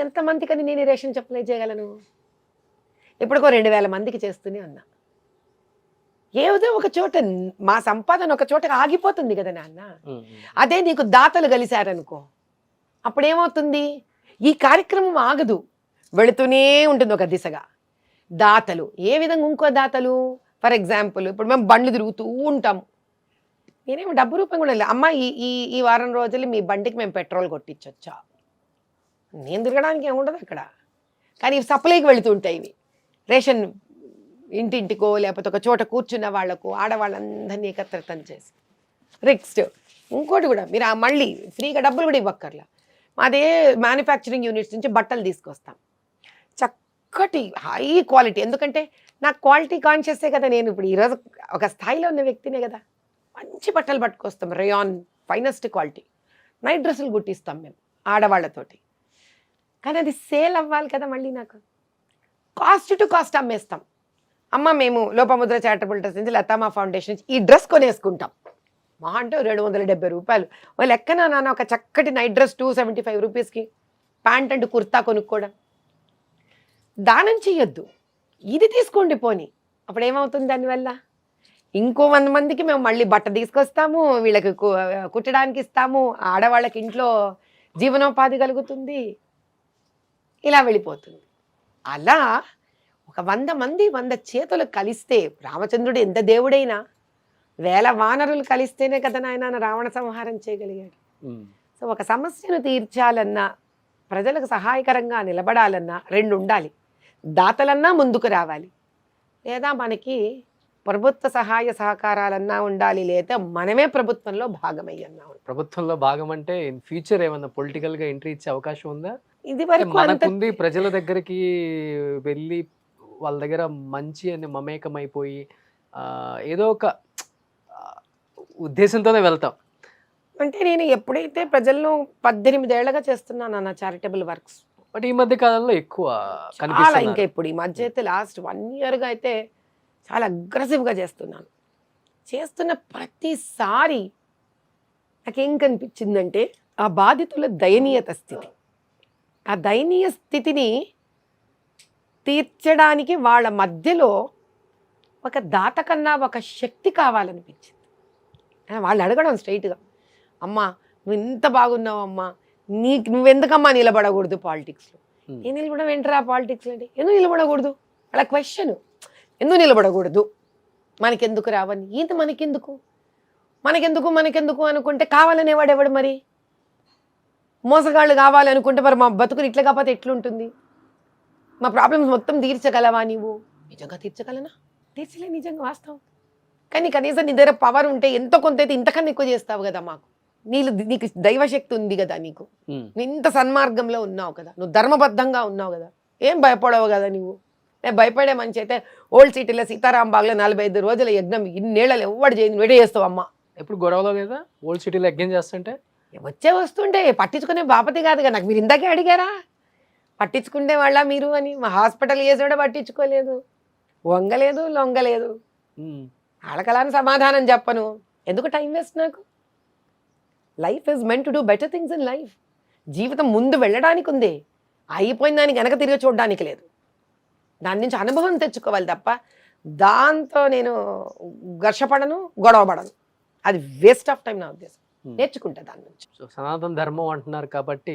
Speaker 3: ఎంతమందికని నేను రేషన్ సప్లై చేయగలను? ఇప్పటికో 2,000 మందికి చేస్తూనే ఉన్నా. ఏదో ఒక చోట మా సంపాదన ఒక చోట ఆగిపోతుంది కదా నాన్న. అదే నీకు దాతలు కలిశారనుకో, అప్పుడేమవుతుంది, ఈ కార్యక్రమం ఆగదు, వెళుతూనే ఉంటుంది ఒక దిశగా. దాతలు ఏ విధంగా, ఇంకో దాతలు ఫర్ ఎగ్జాంపుల్ ఇప్పుడు మేము బండ్లు తిరుగుతూ ఉంటాము, నేనేమో డబ్బు రూపాయి కూడా లేదు, అమ్మ ఈ వారం రోజులు మీ బండికి మేము పెట్రోల్ కొట్టించొచ్చా? నేను తిరగడానికి ఏముండదు అక్కడ, కానీ సప్లైకి వెళుతుంటాయి ఇవి. రేషన్ ఇంటింటికో లేకపోతే ఒక చోట కూర్చున్న వాళ్లకు, ఆడవాళ్ళందరినీ ఏకత్రితం చేసి. నెక్స్ట్ ఇంకోటి కూడా, మీరు మళ్ళీ ఫ్రీగా డబ్బులు కూడా ఇవ్వక్కర్లా, మాదే మ్యానుఫ్యాక్చరింగ్ యూనిట్స్ నుంచి బట్టలు తీసుకొస్తాం, చక్కటి హై క్వాలిటీ. ఎందుకంటే నాకు క్వాలిటీ కాన్షియస్సే కదా, నేను ఇప్పుడు ఈరోజు ఒక స్థాయిలో ఉన్న వ్యక్తినే కదా. మంచి బట్టలు పట్టుకొస్తాం, రేయాన్ ఫైనెస్ట్ క్వాలిటీ, నైట్ డ్రెస్సులు కుట్టిస్తాం మేము ఆడవాళ్ళతోటి. కానీ అది సేల్ అవ్వాలి కదా, మళ్ళీ నాకు కాస్ట్ టు కాస్ట్ అమ్మేస్తాం. అమ్మ మేము లోపముద్ర చారిటబుల్ ట్రస్ట్ నుంచి, లతామా ఫౌండేషన్ నుంచి ఈ డ్రెస్ కొనేసుకుంటాం, మా అంటే 270 రూపాయలు. వాళ్ళు ఎక్కనా నాన్న ఒక చక్కటి నైట్ డ్రెస్ 275 రూపీస్కి ప్యాంట్ అండ్ కుర్తా కొనుక్కోవడం. దానం చెయ్యొద్దు, ఇది తీసుకోండి పోని. అప్పుడు ఏమవుతుంది దానివల్ల? ఇంకో 100 మందికి మేము మళ్ళీ బట్ట తీసుకొస్తాము, వీళ్ళకి కుట్టడానికి ఇస్తాము, ఆడవాళ్ళకి ఇంట్లో జీవనోపాధి కలుగుతుంది, ఇలా వెళ్ళిపోతుంది. అలా ఒక 100 మంది 100 చేతులు కలిస్తే, రామచంద్రుడు ఎంత దేవుడైనా 1000 వానరులు కలిస్తేనే కదా నాయన రావణ సంహారం చేయగలిగాడు. సో ఒక సమస్యను తీర్చాలన్నా, ప్రజలకు సహాయకరంగా నిలబడాలన్నా 2 ఉండాలి. దాతలన్నా ముందుకు రావాలి, లేదా మనకి ప్రభుత్వ సహాయ సహకారాలన్నా ఉండాలి, లేదా మనమే ప్రభుత్వంలో భాగమయ్యన్నా.
Speaker 2: ప్రభుత్వంలో భాగం అంటే ఇన్ ఫ్యూచర్ ఏమన్నా పొలిటికల్ గా ఎంట్రీ ఇచ్చే అవకాశం ఉందా?
Speaker 3: ఇది వరకు
Speaker 2: మనకుంది ప్రజల దగ్గరికి వెళ్ళి వాళ్ళ దగ్గర మంచి అని మమేకమైపోయి ఏదో ఒక ఉద్దేశంతోనే వెళ్తాం.
Speaker 3: అంటే నేను ఎప్పుడైతే ప్రజలను 18 ఏళ్లుగా చేస్తున్నాను నా చారిటబుల్ వర్క్స్,
Speaker 2: బట్ ఈ మధ్య కాలంలో ఎక్కువ
Speaker 3: చాలా, ఇంకా ఇప్పుడు ఈ మధ్య అయితే లాస్ట్ 1 yearగా అయితే చాలా అగ్రెసివ్గా చేస్తున్నాను. చేస్తున్న ప్రతిసారి నాకేం కనిపించిందంటే, ఆ బాధితుల దయనీయత స్థితి, ఆ దయనీయ స్థితిని తీర్చడానికి వాళ్ళ మధ్యలో ఒక దాత కన్నా ఒక శక్తి కావాలనిపించింది. వాళ్ళు అడగడం స్ట్రైట్గా, అమ్మా నువ్వు ఇంత బాగున్నావు అమ్మా, నువ్వెందుకమ్మా నిలబడకూడదు పాలిటిక్స్లో? ఏం నిలబడడం ఏంటరా పాలిటిక్స్లో అంటే, ఎందుకు నిలబడకూడదు? అలా క్వశ్చన్, ఎందుకు నిలబడకూడదు, మనకెందుకు రావని. ఈత మనకెందుకు మనకెందుకు అనుకుంటే కావాలనేవాడు ఎవడు మరి? మోసగాళ్ళు కావాలనుకుంటే మరి మా బతుకుని ఇట్లా కాకపోతే ఎట్లుంటుంది? మా ప్రాబ్లమ్స్ మొత్తం తీర్చగలవా నీవు? నిజంగా తీర్చగలనా? తీర్చలే, నిజంగా వాస్తవం. కానీ కనీసం నీ దగ్గర పవర్ ఉంటే ఎంతో కొంత అయితే ఇంతకన్నా ఎక్కువ చేస్తావు కదా మాకు. నీకు దైవశక్తి ఉంది కదా, నీకు ఇంత సన్మార్గంలో ఉన్నావు కదా, నువ్వు ధర్మబద్ధంగా ఉన్నావు కదా, ఏం భయపడవు కదా నువ్వు? నేను భయపడే మంచి అయితే ఓల్డ్ సిటీలో సీతారాంబాగ్లో 45 రోజుల యజ్ఞం ఇన్నేళ్ళలో ఎవడు చేయని వెడే చేస్తావు అమ్మ.
Speaker 2: ఎప్పుడు గొడవలో లేదా ఓల్డ్ సిటీలో యజ్ఞం చేస్తుంటే?
Speaker 3: వస్తుంటే పట్టించుకునే బాపతి కాదు కదా నాకు. మీరు ఇందాకే అడిగారా పట్టించుకునే వాళ్ళ మీరు అని? మా హాస్పిటల్ చేసాడో పట్టించుకోలేదు, వంగలేదు, లొంగలేదు. ఆడకలాని సమాధానం చెప్పను, ఎందుకు టైం వేస్ట్ నాకు? Life is meant to do better things in life. జీవితం ముందు వెళ్ళడానికి ఉంది, అయిపోయిన దానికి వెనక తిరిగి చూడడానికి లేదు. దాని నుంచి అనుభవం తెచ్చుకోవాలి తప్ప దాంతో నేను ఘర్షపడను, గొడవపడను. అది వేస్ట్ ఆఫ్ టైం నా ఉద్దేశం. నేర్చుకుంటా దాని నుంచి.
Speaker 2: సో సనాతన ధర్మం అంటున్నారు కాబట్టి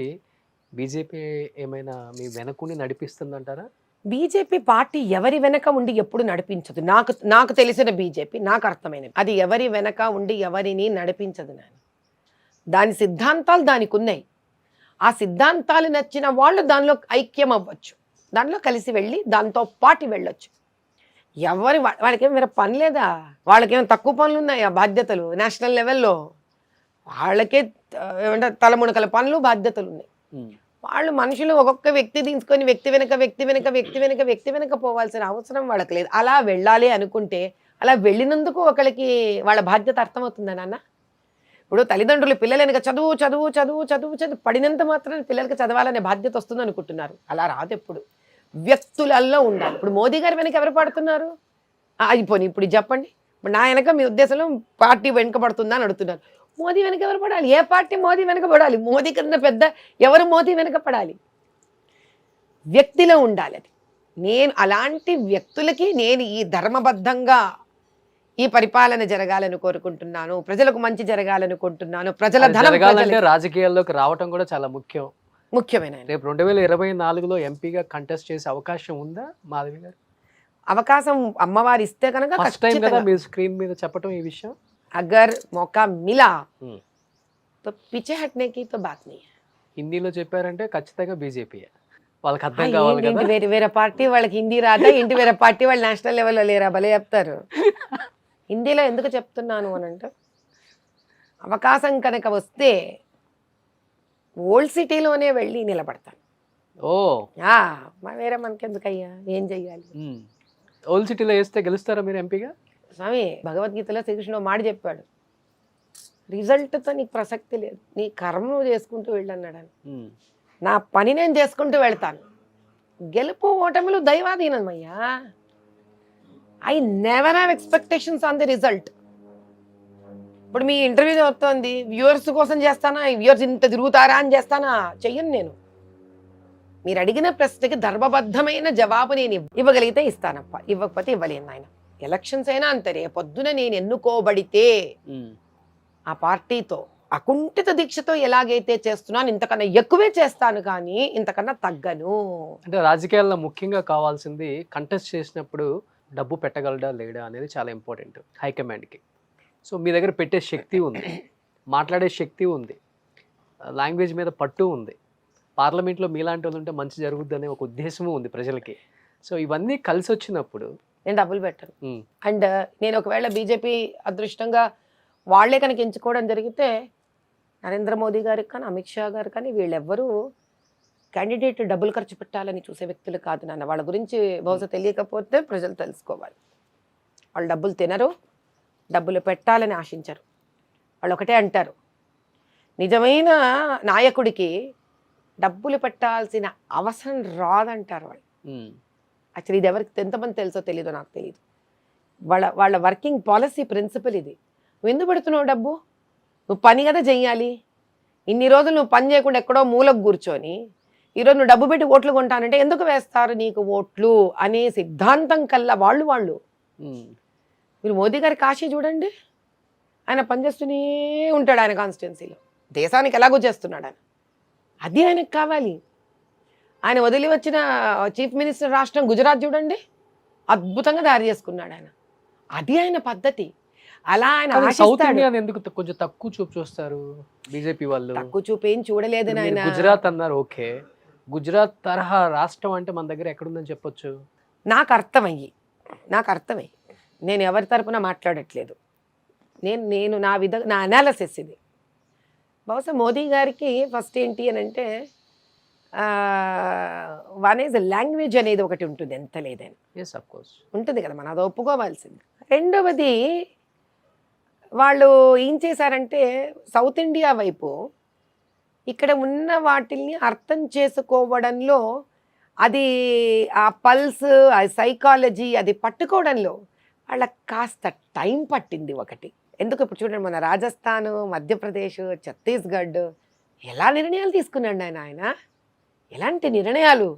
Speaker 2: బీజేపీ ఏమైనా మీ వెనకుని నడిపిస్తుందంటారా?
Speaker 3: బీజేపీ పార్టీ ఎవరి వెనక ఉండి ఎప్పుడు నడిపించదు. నాకు తెలిసిన బీజేపీ, నాకు అర్థమైనది, అది ఎవరి వెనక ఉండి ఎవరిని నడిపించదు. దాని సిద్ధాంతాలు దానికి ఉన్నాయి. ఆ సిద్ధాంతాలు నచ్చిన వాళ్ళు దానిలో ఐక్యం అవ్వచ్చు, దానిలో కలిసి వెళ్ళి దాంతో పాటు వెళ్ళొచ్చు. వాళ్ళకేం వేరే పని లేదా? వాళ్ళకేమో తక్కువ పనులు ఉన్నాయా? బాధ్యతలు నేషనల్ లెవెల్లో వాళ్ళకే ఏమంటారు తలమునకల పనులు, బాధ్యతలు ఉన్నాయి. వాళ్ళు మనుషులు ఒక్కొక్క వ్యక్తి తీసుకొని వ్యక్తి వెనక పోవాల్సిన అవసరం వాళ్ళకి లేదు. అలా వెళ్ళాలి అనుకుంటే అలా వెళ్ళినందుకు ఒకరికి వాళ్ళ బాధ్యత అర్థమవుతుందా నాన్న? ఇప్పుడు తల్లిదండ్రులు పిల్లలు వెనక చదువు పడినంత మాత్రం పిల్లలకి చదవాలనే బాధ్యత వస్తుంది అనుకుంటున్నారు. అలా రాదు. ఎప్పుడు వ్యక్తులలో ఉండాలి. ఇప్పుడు మోదీ గారి వెనక ఎవరు పడుతున్నారు? అయిపోయి ఇప్పుడు చెప్పండి. ఇప్పుడు నా వెనక మీ ఉద్దేశంలో పార్టీ వెనకబడుతుందా అని అడుగుతున్నారు. మోదీ వెనక ఎవరు పడాలి? ఏ పార్టీ మోదీ వెనక పడాలి? మోదీ కన్నా పెద్ద ఎవరు మోదీ వెనక పడాలి? వ్యక్తిలో ఉండాలి అది. నేను అలాంటి వ్యక్తులకి నేను ఈ ధర్మబద్ధంగా ఈ పరిపాలన జరగాలని కోరుకుంటున్నాను, ప్రజలకు మంచి జరగాలనుకుంటున్నాను. ప్రజల ధనం
Speaker 2: రాజకీయాల్లోకి రావటం కూడా చాలా ముఖ్యమైన. రేపు 2024లో ఎంపీగా కంటెస్ట్ చేసే అవకాశం ఉందా మాధవి గారు?
Speaker 3: అవకాశం అమ్మవారు ఇస్తే కనుక
Speaker 2: ఫస్ట్ టైం కదా మీరు స్క్రీన్ మీద చెప్పటం ఈ విషయం.
Speaker 3: అగర్ మౌకా మిలా తో పీछे हटने की तो बात नहीं है.
Speaker 2: హిందీలో చెప్పారంటే ఖచ్చితంగా బీజేపీ వాళ్ళకి అర్థం కావాలి కదా.
Speaker 3: వేరే పార్టీ వాళ్ళకి హిందీ రాదా? ఇంటి వేరే పార్టీ వాళ్ళు నేషనల్ లెవెల్లో లేరా? భలే చెప్తారు. హిందీలో ఎందుకు చెప్తున్నాను అని అంటే, అవకాశం కనుక వస్తే ఓల్డ్ సిటీలోనే వెళ్ళి నిలబడతాను. వేరే మనకెందుకయ్యా, ఏం చెయ్యాలి?
Speaker 2: ఓల్డ్ సిటీలో వేస్తే గెలుస్తారా మీరు ఎంపీగా?
Speaker 3: స్వామి భగవద్గీతలో శ్రీకృష్ణుడు మాట చెప్పాడు, రిజల్ట్తో నీకు ప్రసక్తి లేదు, నీ కర్మ నువ్వు చేసుకుంటూ వెళ్ళన్నాడు. నా పని నేను చేసుకుంటూ వెళ్తాను. గెలుపు ఓటములు దైవాధీనమయ్యా. I never have expectations on the result. ఇప్పుడు మీ ఇంటర్వ్యూ వస్తుంది, వ్యూవర్స్ కోసం చేస్తానా? వ్యూవర్స్ ఇంత తిరుగుతారా అని చేస్తానా? చెయ్యను నేను. మీరు అడిగిన ప్రశ్నకి ధర్మబద్ధమైన జవాబు నేను ఇవ్వగలిగితే ఇస్తానప్ప, ఇవ్వకపోతే ఇవ్వలేను నాయన. ఎలక్షన్స్ అయినా అంతే. పొద్దున నేను ఎన్నుకోబడితే ఆ పార్టీతో అకుంఠిత దీక్షతో ఎలాగైతే చేస్తున్నాను ఇంతకన్నా ఎక్కువే చేస్తాను, కానీ ఇంతకన్నా తగ్గను.
Speaker 2: అంటే రాజకీయాల్లో ముఖ్యంగా కావాల్సింది కంటెస్ట్ చేసినప్పుడు డబ్బు పెట్టగలడా లేడా అనేది చాలా ఇంపార్టెంట్ హైకమాండ్కి. సో మీ దగ్గర పెట్టే శక్తి ఉంది, మాట్లాడే శక్తి ఉంది, లాంగ్వేజ్ మీద పట్టు ఉంది, పార్లమెంట్లో మీలాంటి వాళ్ళు ఉంటే మంచి జరుగుద్ది అనే ఒక ఉద్దేశము ఉంది ప్రజలకి. సో ఇవన్నీ కలిసి వచ్చినప్పుడు
Speaker 3: నేను డబ్బులు పెట్టను. అండ్ నేను ఒకవేళ బీజేపీ అదృష్టంగా వాళ్లే కనుక ఎంచుకోవడం జరిగితే నరేంద్ర మోదీ గారికి కానీ అమిత్ షా గారు కానీ వీళ్ళెవ్వరూ క్యాండిడేట్ డబ్బులు ఖర్చు పెట్టాలని చూసే వ్యక్తులు కాదు నాన్న. వాళ్ళ గురించి బహుశా తెలియకపోతే ప్రజలు తెలుసుకోవాలి. వాళ్ళు డబ్బులు తినరు, డబ్బులు పెట్టాలని ఆశించరు. వాళ్ళు ఒకటే అంటారు, నిజమైన నాయకుడికి డబ్బులు పెట్టాల్సిన అవసరం రాదంటారు వాళ్ళు. యాక్చువల్లీ ఇది ఎవరికి ఎంతమంది తెలుసో తెలీదో నాకు తెలియదు. వాళ్ళ వర్కింగ్ పాలసీ ప్రిన్సిపల్ ఇది. నువ్వు ఎందుకు పెడుతున్నావు డబ్బు? నువ్వు పని కదా చెయ్యాలి. ఇన్ని రోజులు నువ్వు పని చేయకుండా ఎక్కడో మూలకు కూర్చొని ఈరోజు నువ్వు డబ్బు పెట్టి ఓట్లు కొంటానంటే ఎందుకు వేస్తారు నీకు ఓట్లు అనే సిద్ధాంతం కల్లా వాళ్ళు. మీరు మోదీ గారి కాశీ చూడండి, ఆయన పనిచేస్తూనే ఉంటాడు ఆయన కాన్స్టిట్యున్సీలో, దేశానికి ఎలాగో చేస్తున్నాడు ఆయన. అది ఆయనకు కావాలి. ఆయన వదిలి వచ్చిన చీఫ్ మినిస్టర్ రాష్ట్రం గుజరాత్ చూడండి, అద్భుతంగా తయారు చేసుకున్నాడు ఆయన. అది ఆయన పద్ధతి. అలా ఆయన
Speaker 2: సౌత్
Speaker 3: ఆశిస్తాడు.
Speaker 2: ఇండియా ఎందుకు కొంచెం తక్కువ చూపు చూస్తారు బీజేపీ వాళ్ళు?
Speaker 3: తక్కువ చూపు ఏం చూడలేదు
Speaker 2: మీరు
Speaker 3: నాయన.
Speaker 2: గుజరాత్ అన్నారు, ఓకే, గుజరాత్ తరహా రాష్ట్రం అంటే మన దగ్గర ఎక్కడుందని చెప్పొచ్చు.
Speaker 3: నాకు అర్థమయ్యి నేను ఎవరి తరపున మాట్లాడట్లేదు. నేను నా అనాలసిస్ ఇది. బహుశా మోదీ గారికి ఫస్ట్ ఏంటి అని అంటే వన్ ఈజ్ లాంగ్వేజ్ అనేది ఒకటి ఉంటుంది, ఎంత లేదని
Speaker 2: ఎస్ ఆఫ్ కోర్స్
Speaker 3: ఉంటుంది కదా, మనం అది ఒప్పుకోవాల్సింది. రెండవది వాళ్ళు ఏం చేశారంటే సౌత్ ఇండియా వైపు ఇక్కడ ఉన్న వాటిల్ని అర్థం చేసుకోవడంలో, అది ఆ పల్స్, ఆ సైకాలజీ అది పట్టుకోవడంలో వాళ్ళకి కాస్త టైం పట్టింది ఒకటి. ఎందుకు ఇప్పుడు చూడండి, మన రాజస్థాన్, మధ్యప్రదేశ్, ఛత్తీస్గఢ్ ఎలా నిర్ణయాలు తీసుకున్నాడు ఆయన. ఎలాంటి నిర్ణయాలు,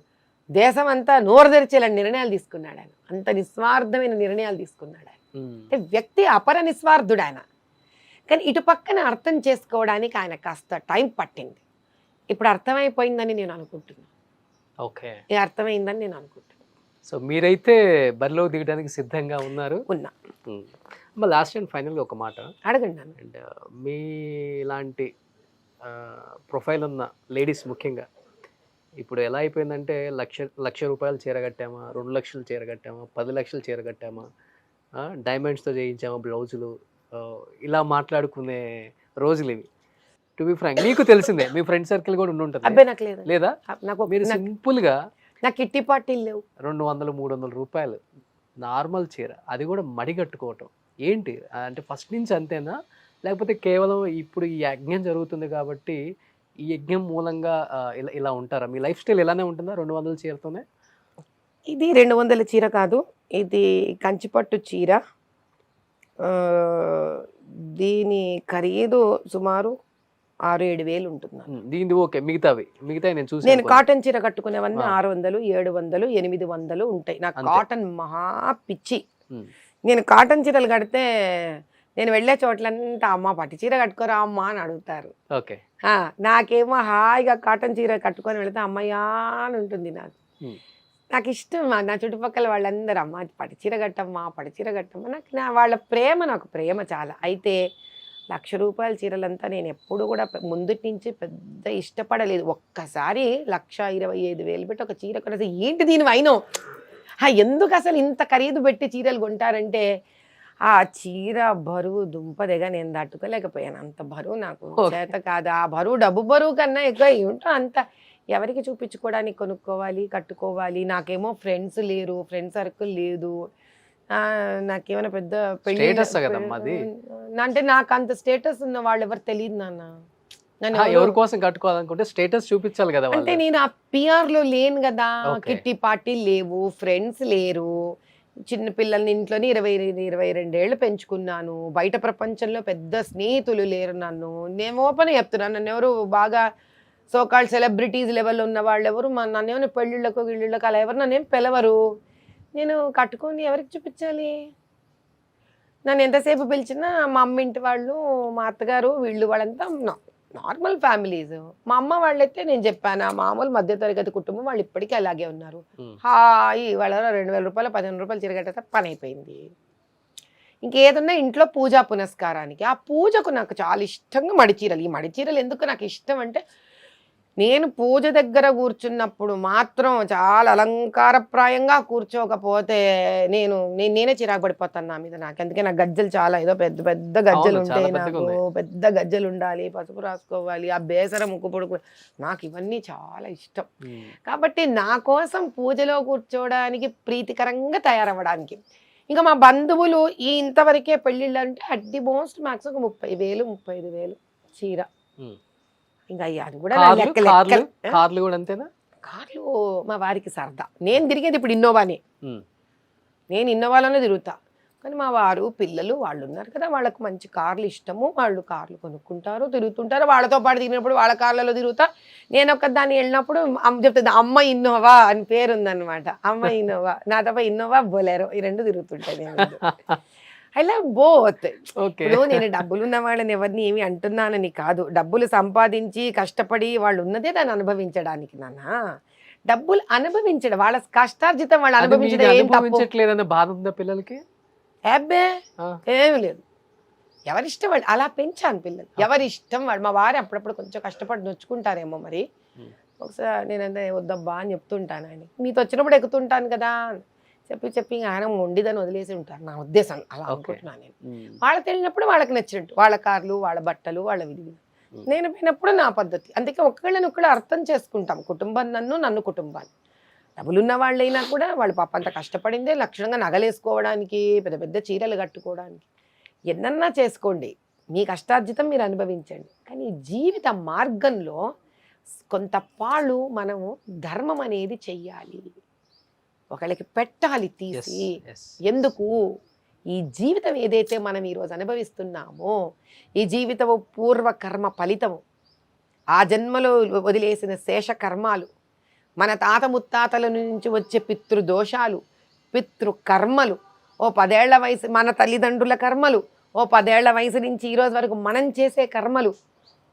Speaker 3: దేశం అంతా నోరు తెరిచేలాంటి నిర్ణయాలు తీసుకున్నాడు ఆయన. అంత నిస్వార్థమైన నిర్ణయాలు తీసుకున్నాడు ఆయన. అంటే వ్యక్తి అపర నిస్వార్థుడు ఆయన. కానీ ఇటు పక్కన అర్థం చేసుకోవడానికి ఆయన కాస్త టైం పట్టింది. ఇప్పుడు అర్థమైపోయిందని నేను అనుకుంటున్నాను.
Speaker 2: ఓకే,
Speaker 3: అర్థమైందని నేను అనుకుంటున్నాను.
Speaker 2: సో మీరైతే బరిలో దిగడానికి సిద్ధంగా ఉన్నారు.
Speaker 3: ఉన్నా.
Speaker 2: లాస్ట్ అండ్ ఫైనల్గా ఒక మాట
Speaker 3: అడగండి నన్ను.
Speaker 2: అండ్ మీ లాంటి ప్రొఫైల్ ఉన్న లేడీస్ ముఖ్యంగా ఇప్పుడు ఎలా అయిపోయిందంటే లక్ష రూపాయలు చీర కట్టామా, 2 లక్షలు చీర కట్టామా, 10 లక్షలు చీర కట్టామా, డైమండ్స్తో చేయించామా బ్లౌజులు, ఇలా మాట్లాడుకునే రోజులు ఇవి. టు బి ఫ్రాంక్, మీకు తెలిసిందే, మీ ఫ్రెండ్ సర్కిల్ కూడా ఉండుంటుంది.
Speaker 3: అబ్బాయి నాకు లేదు.
Speaker 2: లేదా?
Speaker 3: నాకు
Speaker 2: మీరు సింపుల్గా
Speaker 3: నాకు కిట్టి పార్టీలు లేవు.
Speaker 2: 200-300 రూపాయలు నార్మల్ చీర, అది కూడా మడి కట్టుకోవటం ఏంటి అంటే ఫస్ట్ నుంచి అంతేనా, లేకపోతే కేవలం ఇప్పుడు ఈ యజ్ఞం జరుగుతుంది కాబట్టి ఈ యజ్ఞం మూలంగా ఇలా ఉంటారా? మీ లైఫ్ స్టైల్ ఇలానే ఉంటుందా 200 చీరతోనే?
Speaker 3: ఇది 200 చీర కాదు, ఇది కంచిపట్టు చీర. దీని ఖరీదు సుమారు 6-7 వేలు ఉంటుంది.
Speaker 2: దీనిది ఓకే, మిగతావి నేను చూసి,
Speaker 3: నేను కాటన్ చీర కట్టుకునేవన్నీ 600, 700, 800 ఉంటాయి. నాకు కాటన్ మహా పిచ్చి. నేను కాటన్ చీరలు కడితే నేను వెళ్ళే చోట్లంతా అమ్మ పట్టు చీర కట్టుకోరా అమ్మ అని అడుగుతారు.
Speaker 2: ఓకే,
Speaker 3: నాకేమో హాయిగా కాటన్ చీర కట్టుకొని వెళితే అమ్మయ్యా అని ఉంటుంది. నాకు ఇష్టం. నా చుట్టుపక్కల వాళ్ళందరూ అమ్మ పట్టు చీర కట్టమ్మా, పట్టు చీర కట్టమ్మా. వాళ్ళ ప్రేమ నాకు ప్రేమ చాలా. అయితే 1,00,000 రూపాయల చీరలంతా నేను ఎప్పుడు కూడా ముందుటి నుంచి పెద్ద ఇష్టపడలేదు. ఒక్కసారి 1,25,000 పెట్టి ఒక చీర కొనేసి ఏంటి దీని అయినో, ఎందుకు అసలు ఇంత ఖరీదు పెట్టి చీరలు కొంటారంటే, ఆ చీర బరువు దుంపదేగా నేను తట్టుకోలేకపోయాను. అంత బరువు నాకు చేత కాదు. ఆ బరువు డబ్బు బరువు కన్నా ఎక్కువ ఏంటో అంత ఎవరికి చూపించుకోవడానికి కొనుక్కోవాలి, కట్టుకోవాలి. నాకేమో ఫ్రెండ్స్ లేరు, ఫ్రెండ్ సర్కిల్ లేదు. నాకేమైనా పెద్ద పెళ్లి అంటే నాకు అంత స్టేటస్ ఉన్న వాళ్ళు ఎవరు తెలియదు నాన్న.
Speaker 2: ఎవరి కోసం కట్టుకోవాలనుకుంటే స్టేటస్ చూపించాలి కదా.
Speaker 3: అంటే నేను ఆ పిఆర్ లో లేను కదా, కిట్టి పార్టీ లేవు, ఫ్రెండ్స్ లేరు. చిన్న పిల్లల్ని ఇంట్లోని 22 ఏళ్ళు పెంచుకున్నాను. బయట ప్రపంచంలో పెద్ద స్నేహితులు లేరు నన్ను. నేను ఓపెన్ చెప్తున్నాను, నన్ను ఎవరు బాగా సోకాల్డ్ సెలబ్రిటీస్ లెవెల్లో ఉన్న వాళ్ళు ఎవరు నన్ను ఏమైనా పెళ్ళిళ్ళకు గిళ్ళిళ్ళకు అలా ఎవరు నన్ను ఏం పిలవరు. నేను కట్టుకొని ఎవరికి చూపించాలి? నన్ను ఎంతసేపు పిలిచినా మా అమ్మ ఇంటి వాళ్ళు, మా అత్తగారు, వీళ్ళు వాళ్ళంతా నార్మల్ ఫ్యామిలీస్. మా అమ్మ వాళ్ళైతే నేను చెప్పాను మామూలు మధ్యతరగతి కుటుంబం, వాళ్ళు ఇప్పటికీ అలాగే ఉన్నారు. హాయి వాళ్ళ 2,000 రూపాయలు 15 రూపాయలు చీరగట్టే పని అయిపోయింది. ఇంకేదన్నా ఇంట్లో పూజా పునస్కారానికి, ఆ పూజకు నాకు చాలా ఇష్టంగా మడిచీరలు. ఈ మడిచీరలు ఎందుకు నాకు ఇష్టం అంటే, నేను పూజ దగ్గర కూర్చున్నప్పుడు మాత్రం చాలా అలంకారప్రాయంగా కూర్చోకపోతే నేనే చిరాకు పడిపోతాను నా మీద. నాకు అందుకే నాకు గజ్జలు చాలా, ఏదో పెద్ద పెద్ద గజ్జలు ఉంటాయి నాకు, పెద్ద గజ్జలు ఉండాలి, పసుపు రాసుకోవాలి, ఆ బేసర ముక్కు పొడుకు, నాకు ఇవన్నీ చాలా ఇష్టం. కాబట్టి నా కోసం పూజలో కూర్చోవడానికి, ప్రీతికరంగా తయారవ్వడానికి. ఇంకా మా బంధువులు ఇంతవరకే పెళ్ళిళ్ళు అంటే అట్ ది మోస్ట్ మ్యాక్సిమం 30,000, 35,000 చీర. ఇంకా అది కూడా
Speaker 2: కార్లు కూడా అంతేనా?
Speaker 3: కార్లు మా వారికి సరదా. నేను తిరిగేది ఇప్పుడు ఇన్నోవానే, నేను ఇన్నోవాలోనే తిరుగుతా. కానీ మా వారు, పిల్లలు వాళ్ళు ఉన్నారు కదా, వాళ్ళకు మంచి కార్లు ఇష్టము. వాళ్ళు కార్లు కొనుక్కుంటారు, తిరుగుతుంటారు. వాళ్ళతో పాటు తిరిగినప్పుడు వాళ్ళ కార్లలో తిరుగుతా. నేను ఒక దాన్ని వెళ్ళినప్పుడు చెప్తుంది అమ్మ ఇన్నోవా అని పేరు ఉందన్నమాట. అమ్మ ఇన్నోవా, నా తప్ప ఇన్నోవా బొలెరో, ఈ 2 తిరుగుతుంటాయి నేను. I love both.
Speaker 2: ఓకే.
Speaker 3: ఇప్పుడు నేను డబ్బులు ఉన్న వాళ్ళని ఎవరిని ఏమి అంటున్నానని కాదు, డబ్బులు సంపాదించి కష్టపడి వాళ్ళు ఉన్నదే దాన్ని అనుభవించడానికి నాన్న. డబ్బులు అనుభవించడం వాళ్ళ కష్టార్జితం వాళ్ళు అనుభవించడం ఏం తప్పు?
Speaker 2: అనుభవించట్లేదన్న బాధ ఉందా పిల్లలకి?
Speaker 3: అబ్బే
Speaker 2: ఆ.
Speaker 3: ఏమి లేదు, ఎవరిష్టం వాళ్ళు. అలా పెంచాను పిల్లలు, ఎవరి ఇష్టం వాళ్ళు. మా వారు అప్పుడప్పుడు కొంచెం కష్టపడి నొచ్చుకుంటారేమో మరి. ఒకసారి నేనంటే వద్దబ్బా అని చెప్తుంటాను ఆయన, మీతో వచ్చినప్పుడు ఎక్కుతుంటాను కదా చెప్పి ఆయన మొండిదని వదిలేసి ఉంటారు నా ఉద్దేశం, అలా అనుకుంటున్నాను నేను. వాళ్ళకి వెళ్ళినప్పుడు వాళ్ళకి నచ్చినట్టు, వాళ్ళ కార్లు, వాళ్ళ బట్టలు, వాళ్ళ విధి. నేను పోయినప్పుడు నా పద్ధతి. అందుకే ఒకళ్ళని అర్థం చేసుకుంటాం, కుటుంబం నన్ను కుటుంబాన్ని. డబ్బులున్న వాళ్ళైనా కూడా వాళ్ళు పాప అంత కష్టపడిందే లక్షణంగా నగలేసుకోవడానికి, పెద్ద పెద్ద చీరలు కట్టుకోవడానికి. ఎన్నన్నా చేసుకోండి, మీ కష్టార్జితం మీరు అనుభవించండి. కానీ జీవిత మార్గంలో కొంత పాళ్ళు మనము ధర్మం అనేది చెయ్యాలి, ఒకళ్ళకి పెట్టాలి తీసి. ఎందుకు? ఈ జీవితం ఏదైతే మనం ఈరోజు అనుభవిస్తున్నామో, ఈ జీవితము పూర్వకర్మ ఫలితము, ఆ జన్మలో వదిలేసిన శేష కర్మాలు, మన తాత ముత్తాతల నుంచి వచ్చే పితృదోషాలు, పితృకర్మలు, ఓ 10 ఏళ్ల వయసు మన తల్లిదండ్రుల కర్మలు, ఓ 10 ఏళ్ల వయసు నుంచి ఈరోజు వరకు మనం చేసే కర్మలు,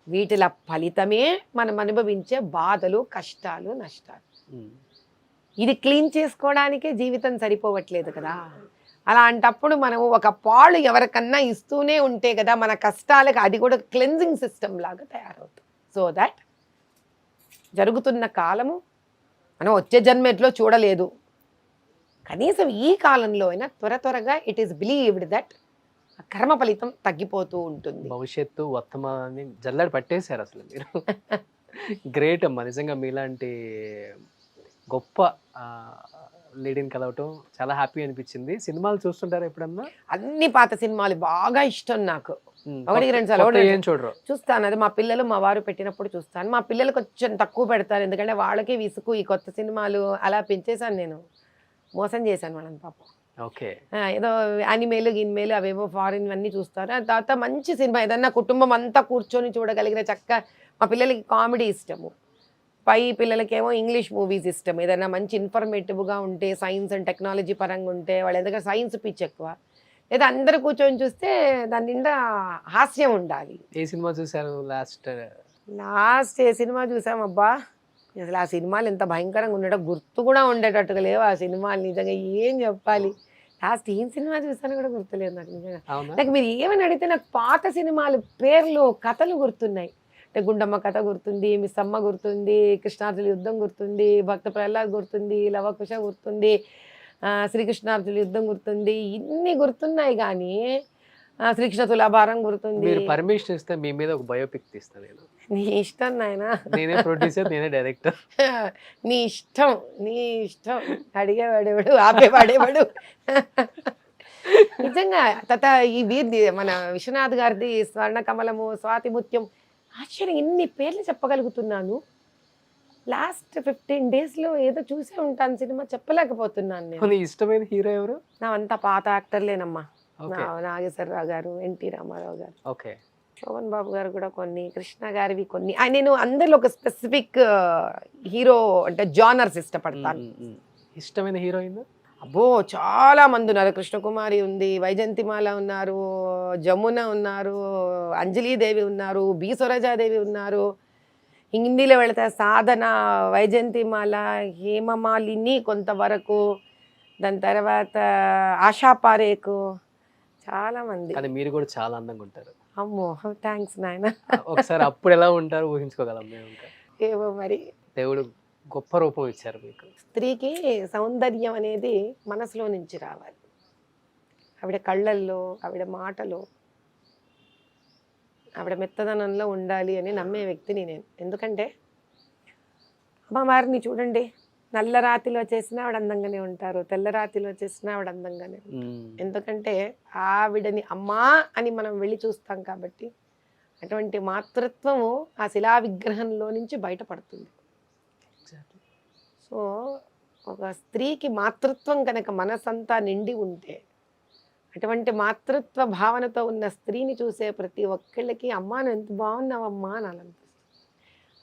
Speaker 3: వీటిల ఫలితమే మనం అనుభవించే బాధలు, కష్టాలు, నష్టాలు. ఇది క్లీన్ చేసుకోవడానికే జీవితం సరిపోవట్లేదు కదా. అలాంటప్పుడు మనం ఒక పాలు ఎవరికన్నా ఇస్తూనే ఉంటే కదా మన కష్టాలకు అది కూడా క్లెన్జింగ్ సిస్టమ్ లాగా తయారవుతుంది. సో దట్ జరుగుతున్న కాలము మనం వచ్చే జన్మెట్లో చూడలేదు, కనీసం ఈ కాలంలో అయినా త్వరగా ఇట్ ఈస్ బిలీవ్డ్ దట్ కర్మ ఫలితం తగ్గిపోతూ ఉంటుంది.
Speaker 2: భవిష్యత్తు వర్తమానాన్ని జల్లెడ పట్టేశారు అసలు మీరు. గ్రేట్ అమ్మా, నిజంగా మీలాంటి గొప్ప లేడీని కలవటం చాలా హ్యాపీ అనిపించింది. సినిమాలు చూస్తుంటారా ఎప్పుడన్నా?
Speaker 3: అన్ని పాత సినిమాలు బాగా ఇష్టం నాకు. 1-2
Speaker 2: ఏం చూడరు?
Speaker 3: చూస్తాను, అది మా పిల్లలు మా వారు పెట్టినప్పుడు చూస్తాను. మా పిల్లలు కొంచెం తక్కువ పెడతాను, ఎందుకంటే వాళ్ళకి విసుగు ఈ కొత్త సినిమాలు. అలా పెంచేశాను నేను, మోసం చేశాను వాళ్ళని పాపం.
Speaker 2: ఓకే.
Speaker 3: ఏదో యానిమేలు గిన్మేలు అవేవో ఫారిన్ అన్నీ చూస్తారు. ఆ తర్వాత మంచి సినిమా ఏదన్నా కుటుంబం అంతా కూర్చొని చూడగలిగిన చక్క. మా పిల్లలకి కామెడీ ఇష్టము, పై పిల్లలకేమో ఇంగ్లీష్ మూవీస్ ఇష్టం. ఏదైనా మంచి ఇన్ఫర్మేటివ్గా ఉంటే, సైన్స్ అండ్ టెక్నాలజీ పరంగా ఉంటే, వాళ్ళ ఎందుకంటే సైన్స్ పిచ్ ఎక్కువ. లేదా అందరు కూర్చొని చూస్తే దాని నిండా హాస్యం ఉండాలి.
Speaker 2: ఏ సినిమా చూసారు
Speaker 3: లాస్ట్ ఏ సినిమా చూసామబ్బా, అసలు ఆ సినిమాలు ఎంత భయంకరంగా ఉండటం గుర్తు కూడా ఉండేటట్టుగా లేవు ఆ సినిమాలు. నిజంగా ఏం చెప్పాలి, లాస్ట్ ఏం సినిమా చూసానో కూడా గుర్తులేదు నాకు నిజంగా. నాకు మీరు ఏమని అడిగితే నాకు పాత సినిమాలు పేర్లు, కథలు గుర్తున్నాయి. అంటే గుండమ్మ కథ గుర్తుంది, మిస్సమ్మ గుర్తుంది, కృష్ణార్జున యుద్ధం గుర్తుంది, భక్త ప్రహ్లాద్ గుర్తుంది, లవకుశ గుర్తుంది, శ్రీకృష్ణార్జున యుద్ధం గుర్తుంది. ఇన్ని గుర్తున్నాయి కానీ శ్రీకృష్ణ తులాభారం గుర్తుంది.
Speaker 2: మీరు పర్మిషన్ ఇస్తే మీ మీద ఒక బయోపిక్ తీస్తాను నేను.
Speaker 3: నీ ఇష్టం నాయన,
Speaker 2: నేనే ప్రొడ్యూసర్, నేనే డైరెక్టర్.
Speaker 3: నీ ఇష్టం, నీ ఇష్టం. అడిగేవాడేవాడు, ఆపేవాడేవాడు. నిజంగా ఈ వీరిది మన విశ్వనాథ్ గారిది స్వర్ణ కమలము, స్వాతి ముత్యం, ఆశ్చర్యం ఇన్ని పేర్లు చెప్పగలుగుతున్నాను. లాస్ట్ 15 daysలో ఏదో చూసే ఉంటాను సినిమా, చెప్పలేకపోతున్నాను నేను.
Speaker 2: ఇష్టమైన హీరో ఎవరు?
Speaker 3: నా అంతా పాత యాక్టర్లేనమ్మా. నాగేశ్వరరావు గారు, ఎన్టీ రామారావు గారు,
Speaker 2: ఓకే,
Speaker 3: శోభన్ బాబు గారు కూడా కొన్ని, కృష్ణ గారివి కొన్ని. నేను అందరిలో ఒక స్పెసిఫిక్ హీరో అంటే జానర్స్ ఇష్టపడతాను.
Speaker 2: ఇష్టమైన హీరోయిన్?
Speaker 3: అబ్బో చాలా మంది ఉన్నారు. కృష్ణకుమారి ఉంది, వైజంతిమాల ఉన్నారు, జమున ఉన్నారు, అంజలీదేవి ఉన్నారు, బి సరోజాదేవి ఉన్నారు. హిందీలో వెళితే సాధన, వైజంతిమాల, హేమమాలిని కొంతవరకు, దాని తర్వాత ఆశా పారేఖ్, చాలా మంది.
Speaker 2: కానీ మీరు కూడా చాలా అందంగా ఉంటారు.
Speaker 3: అమ్మో థ్యాంక్స్ నాయన.
Speaker 2: ఒకసారి అప్పుడు ఎలా ఉంటారు ఊహించుకోగలం మేము.
Speaker 3: ఏమో మరి,
Speaker 2: దేవుడు గొప్ప రూపం ఇచ్చారు మీకు.
Speaker 3: స్త్రీకి సౌందర్యం అనేది మనసులో నుంచి రావాలి. ఆవిడ కళ్ళల్లో, ఆవిడ మాటలో, ఆవిడ మెత్తదనంలో ఉండాలి అని నమ్మే వ్యక్తిని నేను. ఎందుకంటే అమ్మవారిని చూడండి, నల్ల రాతిలో చేసినా ఆవిడ అందంగానే ఉంటారు, తెల్ల రాతిలో చేసినా ఆవిడ అందంగానే ఉంటారు. ఎందుకంటే ఆవిడని అమ్మా అని మనం వెళ్ళి చూస్తాం కాబట్టి అటువంటి మాతృత్వము ఆ శిలా విగ్రహంలో నుంచి బయటపడుతుంది. సో ఒక స్త్రీకి మాతృత్వం కనుక మనసంతా నిండి ఉంటే, అటువంటి మాతృత్వ భావనతో ఉన్న స్త్రీని చూసే ప్రతి ఒక్కళ్ళకి అమ్మా నువ్వు ఎంత బాగున్నావమ్మా అని అనిపిస్తుంది.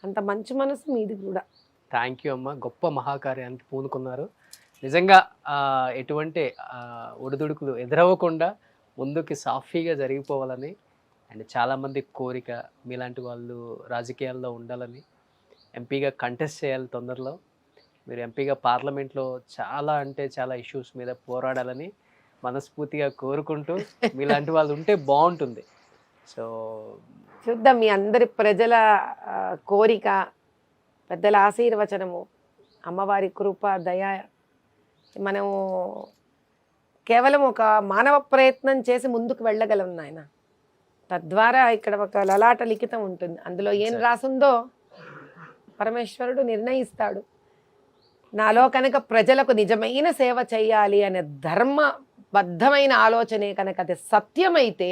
Speaker 3: అంత మంచి మనసు మీది కూడా.
Speaker 2: థ్యాంక్ యూ అమ్మ, గొప్ప మహాకార్యానికి పూనుకున్నారు. నిజంగా ఎటువంటి ఒడిదుడుకులు ఎదురవ్వకుండా ముందుకి సాఫీగా జరిగిపోవాలని అండ్ చాలామంది కోరిక మీలాంటి వాళ్ళు రాజకీయాల్లో ఉండాలని, ఎంపీగా కంటెస్ట్ చేయాలి తొందరలో, మీరు ఎంపీగా పార్లమెంట్లో చాలా అంటే చాలా ఇష్యూస్ మీద పోరాడాలని మనస్ఫూర్తిగా కోరుకుంటూ, మీలాంటి వాళ్ళు ఉంటే బాగుంటుంది. సో
Speaker 3: చూద్దాం, మీ అందరి ప్రజల కోరిక, పెద్దల ఆశీర్వచనము, అమ్మవారి కృప దయ, మనము కేవలం ఒక మానవ ప్రయత్నం చేసి ముందుకు వెళ్ళగలం నాయన. తద్వారా ఇక్కడ ఒక లలాట లిఖితం ఉంటుంది, అందులో ఏం రాసుందో పరమేశ్వరుడు నిర్ణయిస్తాడు. నాలో కనుక ప్రజలకు నిజమైన సేవ చేయాలి అనే ధర్మబద్ధమైన ఆలోచనే కనుక అది సత్యమైతే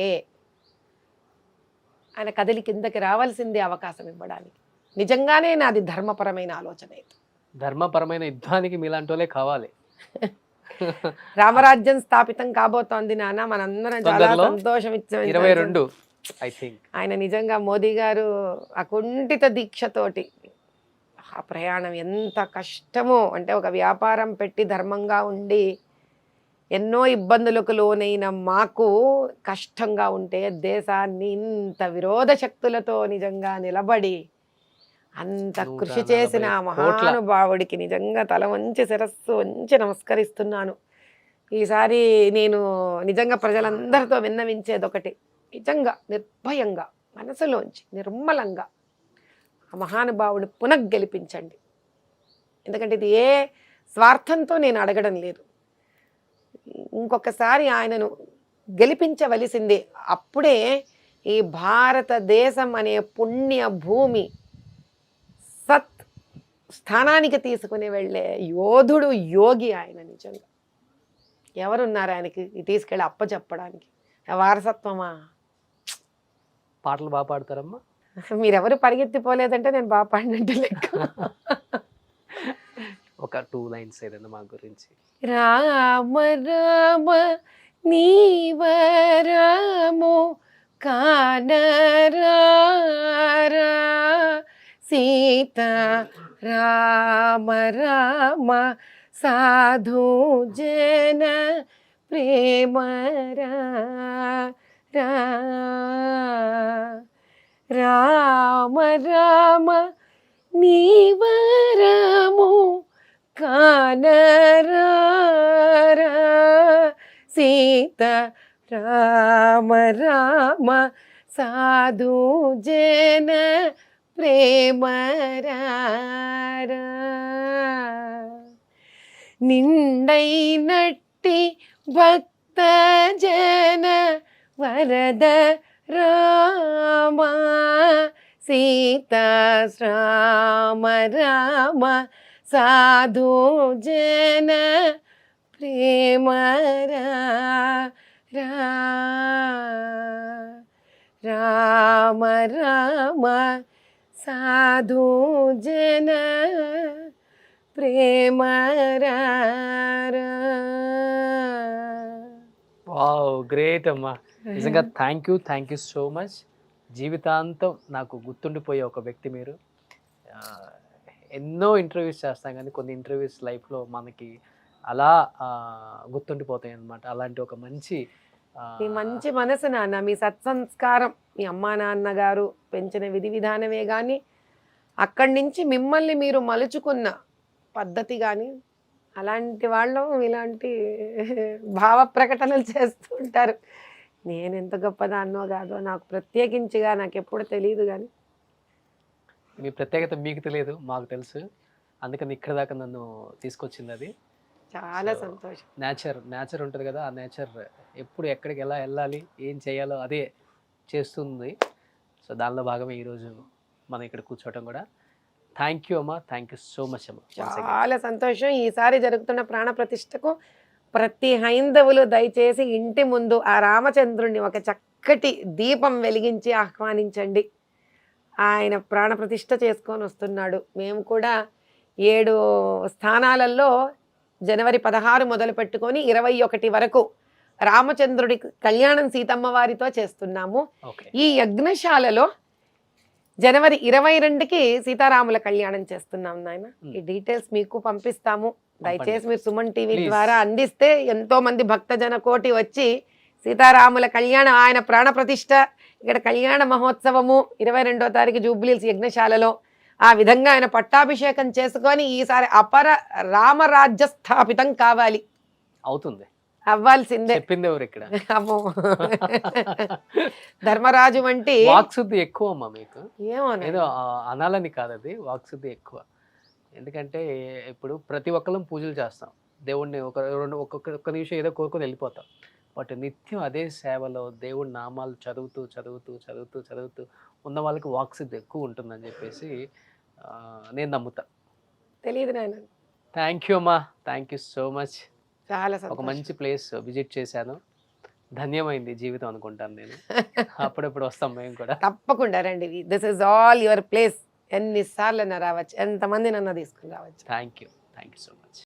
Speaker 3: ఆయన కదిలి కిందకి రావాల్సిందే అవకాశం ఇవ్వడానికి. నిజంగానే నాది ధర్మపరమైన ఆలోచన అయితే.
Speaker 2: ధర్మపరమైన యుద్ధానికి మీలాంటి వాళ్ళే కావాలి.
Speaker 3: రామరాజ్యం స్థాపితం కాబోతోంది నాన్న, మనందరం చాలా సంతోషం
Speaker 2: 22 ఐ థింక్.
Speaker 3: ఆయన నిజంగా మోదీ గారు అకుంఠిత దీక్షతోటి ఆ ప్రయాణం ఎంత కష్టమో, అంటే ఒక వ్యాపారం పెట్టి ధర్మంగా ఉండి ఎన్నో ఇబ్బందులకు లోనైన మాకు కష్టంగా ఉంటే దేశాన్ని ఇంత విరోధ శక్తులతో నిజంగా నిలబడి అంత కృషి చేసిన ఆ మహానుభావుడికి నిజంగా తల వంచి శిరస్సు వంచి నమస్కరిస్తున్నాను. ఈసారి నేను నిజంగా ప్రజలందరితో విన్నవించేది ఒకటి, నిజంగా నిర్భయంగా మనసులోంచి నిర్మలంగా ఆ మహానుభావుడిని పునఃగెలిపించండి. ఎందుకంటే ఇది ఏ స్వార్థంతో నేను అడగడం లేదు, ఇంకొకసారి ఆయనను గెలిపించవలసిందే. అప్పుడే ఈ భారతదేశం అనే పుణ్య భూమి సత్ స్థానానికి తీసుకుని వెళ్ళే యోధుడు, యోగి ఆయన. నిజంగా ఎవరున్నారు ఆయనకి తీసుకెళ్ళి అప్పచెప్పడానికి? వారసత్వమా?
Speaker 2: పాటలు బాగా పాడతారమ్మా?
Speaker 3: మీరెవరు పరిగెత్తిపోలేదంటే నేను బాగా పాడినట్టు లెక్క.
Speaker 2: ఒక 2 లైన్స్ ఏదైనా మా గురించి.
Speaker 3: రామ రామ నీవరము కానరా సీత, రామ రామ సాధు జన ప్రేమరా, రామ రామ నీవరము కానరా సీత, రామ రామ సాధు జన ప్రేమరా, నిండైనట్టి భక్త జన వరద రామ సీత, రామ రామ సాధు జన ప్రేమరా, రామ రామ సాధు జన ప్రేమరా.
Speaker 2: వావ్, గ్రేట్ అమ్మా, నిజంగా థ్యాంక్ యూ సో మచ్. జీవితాంతం నాకు గుర్తుండిపోయే ఒక వ్యక్తి మీరు. ఎన్నో ఇంటర్వ్యూస్ చేస్తాం కానీ కొన్ని ఇంటర్వ్యూస్ లైఫ్లో మనకి అలా గుర్తుండిపోతాయి అన్నమాట. అలాంటి ఒక మంచి
Speaker 3: మీ మంచి మనసు నాన్న, మీ సత్సంస్కారం, మీ అమ్మా నాన్నగారు పెంచిన విధి విధానమే కానీ అక్కడి నుంచి మిమ్మల్ని మీరు మలుచుకున్న పద్ధతి కానీ, అలాంటి వాళ్ళు ఇలాంటి భావ ప్రకటనలు చేస్తూ ఉంటారు. నేను ఎంత గొప్పదాన్నో కాదో నాకు ప్రత్యేకించిగా నాకు ఎప్పుడు తెలియదు, కానీ
Speaker 2: మీ ప్రత్యేకత మీకు తెలియదు, మాకు తెలుసు. అందుకని ఇక్కడ దాకా నన్ను తీసుకొచ్చింది అది.
Speaker 3: చాలా సంతోషం.
Speaker 2: నేచర్ ఉంటుంది కదా, ఆ నేచర్ ఎప్పుడు ఎక్కడికి ఎలా వెళ్ళాలి, ఏం చేయాలో అదే చేస్తుంది. సో దానిలో భాగమే ఈరోజు మనం ఇక్కడ కూర్చోవటం కూడా. థ్యాంక్ యూ అమ్మా, థ్యాంక్ యూ సో మచ్ అమ్మా.
Speaker 3: చాలా సంతోషం. ఈసారి జరుగుతున్న ప్రాణ ప్రతిష్టకు ప్రతి హైందవులు దయచేసి ఇంటి ముందు ఆ రామచంద్రుడిని ఒక చక్కటి దీపం వెలిగించి ఆహ్వానించండి. ఆయన ప్రాణ ప్రతిష్ఠ చేసుకొని వస్తున్నాడు. మేము కూడా 7 స్థానాలలో జనవరి 16 మొదలు పెట్టుకొని 21 వరకు రామచంద్రుడి కళ్యాణం సీతమ్మ వారితో చేస్తున్నాము. ఈ యజ్ఞశాలలో జనవరి 22కి సీతారాముల కళ్యాణం చేస్తున్నాం నాయన. ఈ డీటెయిల్స్ మీకు పంపిస్తాము. దయచేసి మీరు సుమన్ టీవీ ద్వారా అందిస్తే ఎంతో మంది భక్తజన కోటి వచ్చి సీతారాముల కళ్యాణం, ఆయన ప్రాణప్రతిష్ఠ, ఇక్కడ కళ్యాణ మహోత్సవము 22వ తారీఖు జూబ్లీహిల్స్ యజ్ఞశాలలో ఆ విధంగా ఆయన పట్టాభిషేకం చేసుకొని ఈసారి అపర రామరాజ్య స్థాపితం కావాలి.
Speaker 2: అవుతుంది,
Speaker 3: అవ్వాల్సిందే.
Speaker 2: చెప్పింది ఎవరు ఇక్కడ?
Speaker 3: అమ్మో ధర్మరాజు వంటి
Speaker 2: వాక్శుద్ధి ఎక్కువ అమ్మా మీకు.
Speaker 3: ఏమో
Speaker 2: ఏదో అనాలని కాదు, అది వాక్శుద్ధి ఎక్కువ. ఎందుకంటే ఇప్పుడు ప్రతి ఒక్కళ్ళం పూజలు చేస్తాం, దేవుణ్ణి ఒక్క నిమిషం ఏదో కోరుకొని వెళ్ళిపోతాం. బట్ నిత్యం అదే సేవలో దేవుడి నామాలు చదువుతూ చదువుతూ చదువుతూ చదువుతూ ఉన్న వాళ్ళకి వాక్శుద్ధి ఎక్కువ ఉంటుందని చెప్పేసి నేను నమ్ముతా.
Speaker 3: తెలియదు నాయన.
Speaker 2: థ్యాంక్ యూ అమ్మా, థ్యాంక్ యూ సో మచ్.
Speaker 3: చాలా
Speaker 2: ఒక మంచి ప్లేస్ విజిట్ చేశాను, ధన్యమైంది జీవితం అనుకుంటాను నేను. అప్పుడప్పుడు వస్తాం మేము కూడా.
Speaker 3: తప్పకుండా రండి. This is all your place. ఎన్నిసార్లు రావచ్చు, ఎంతమంది నన్ను తీసుకుని రావచ్చు.
Speaker 2: Thank you so much.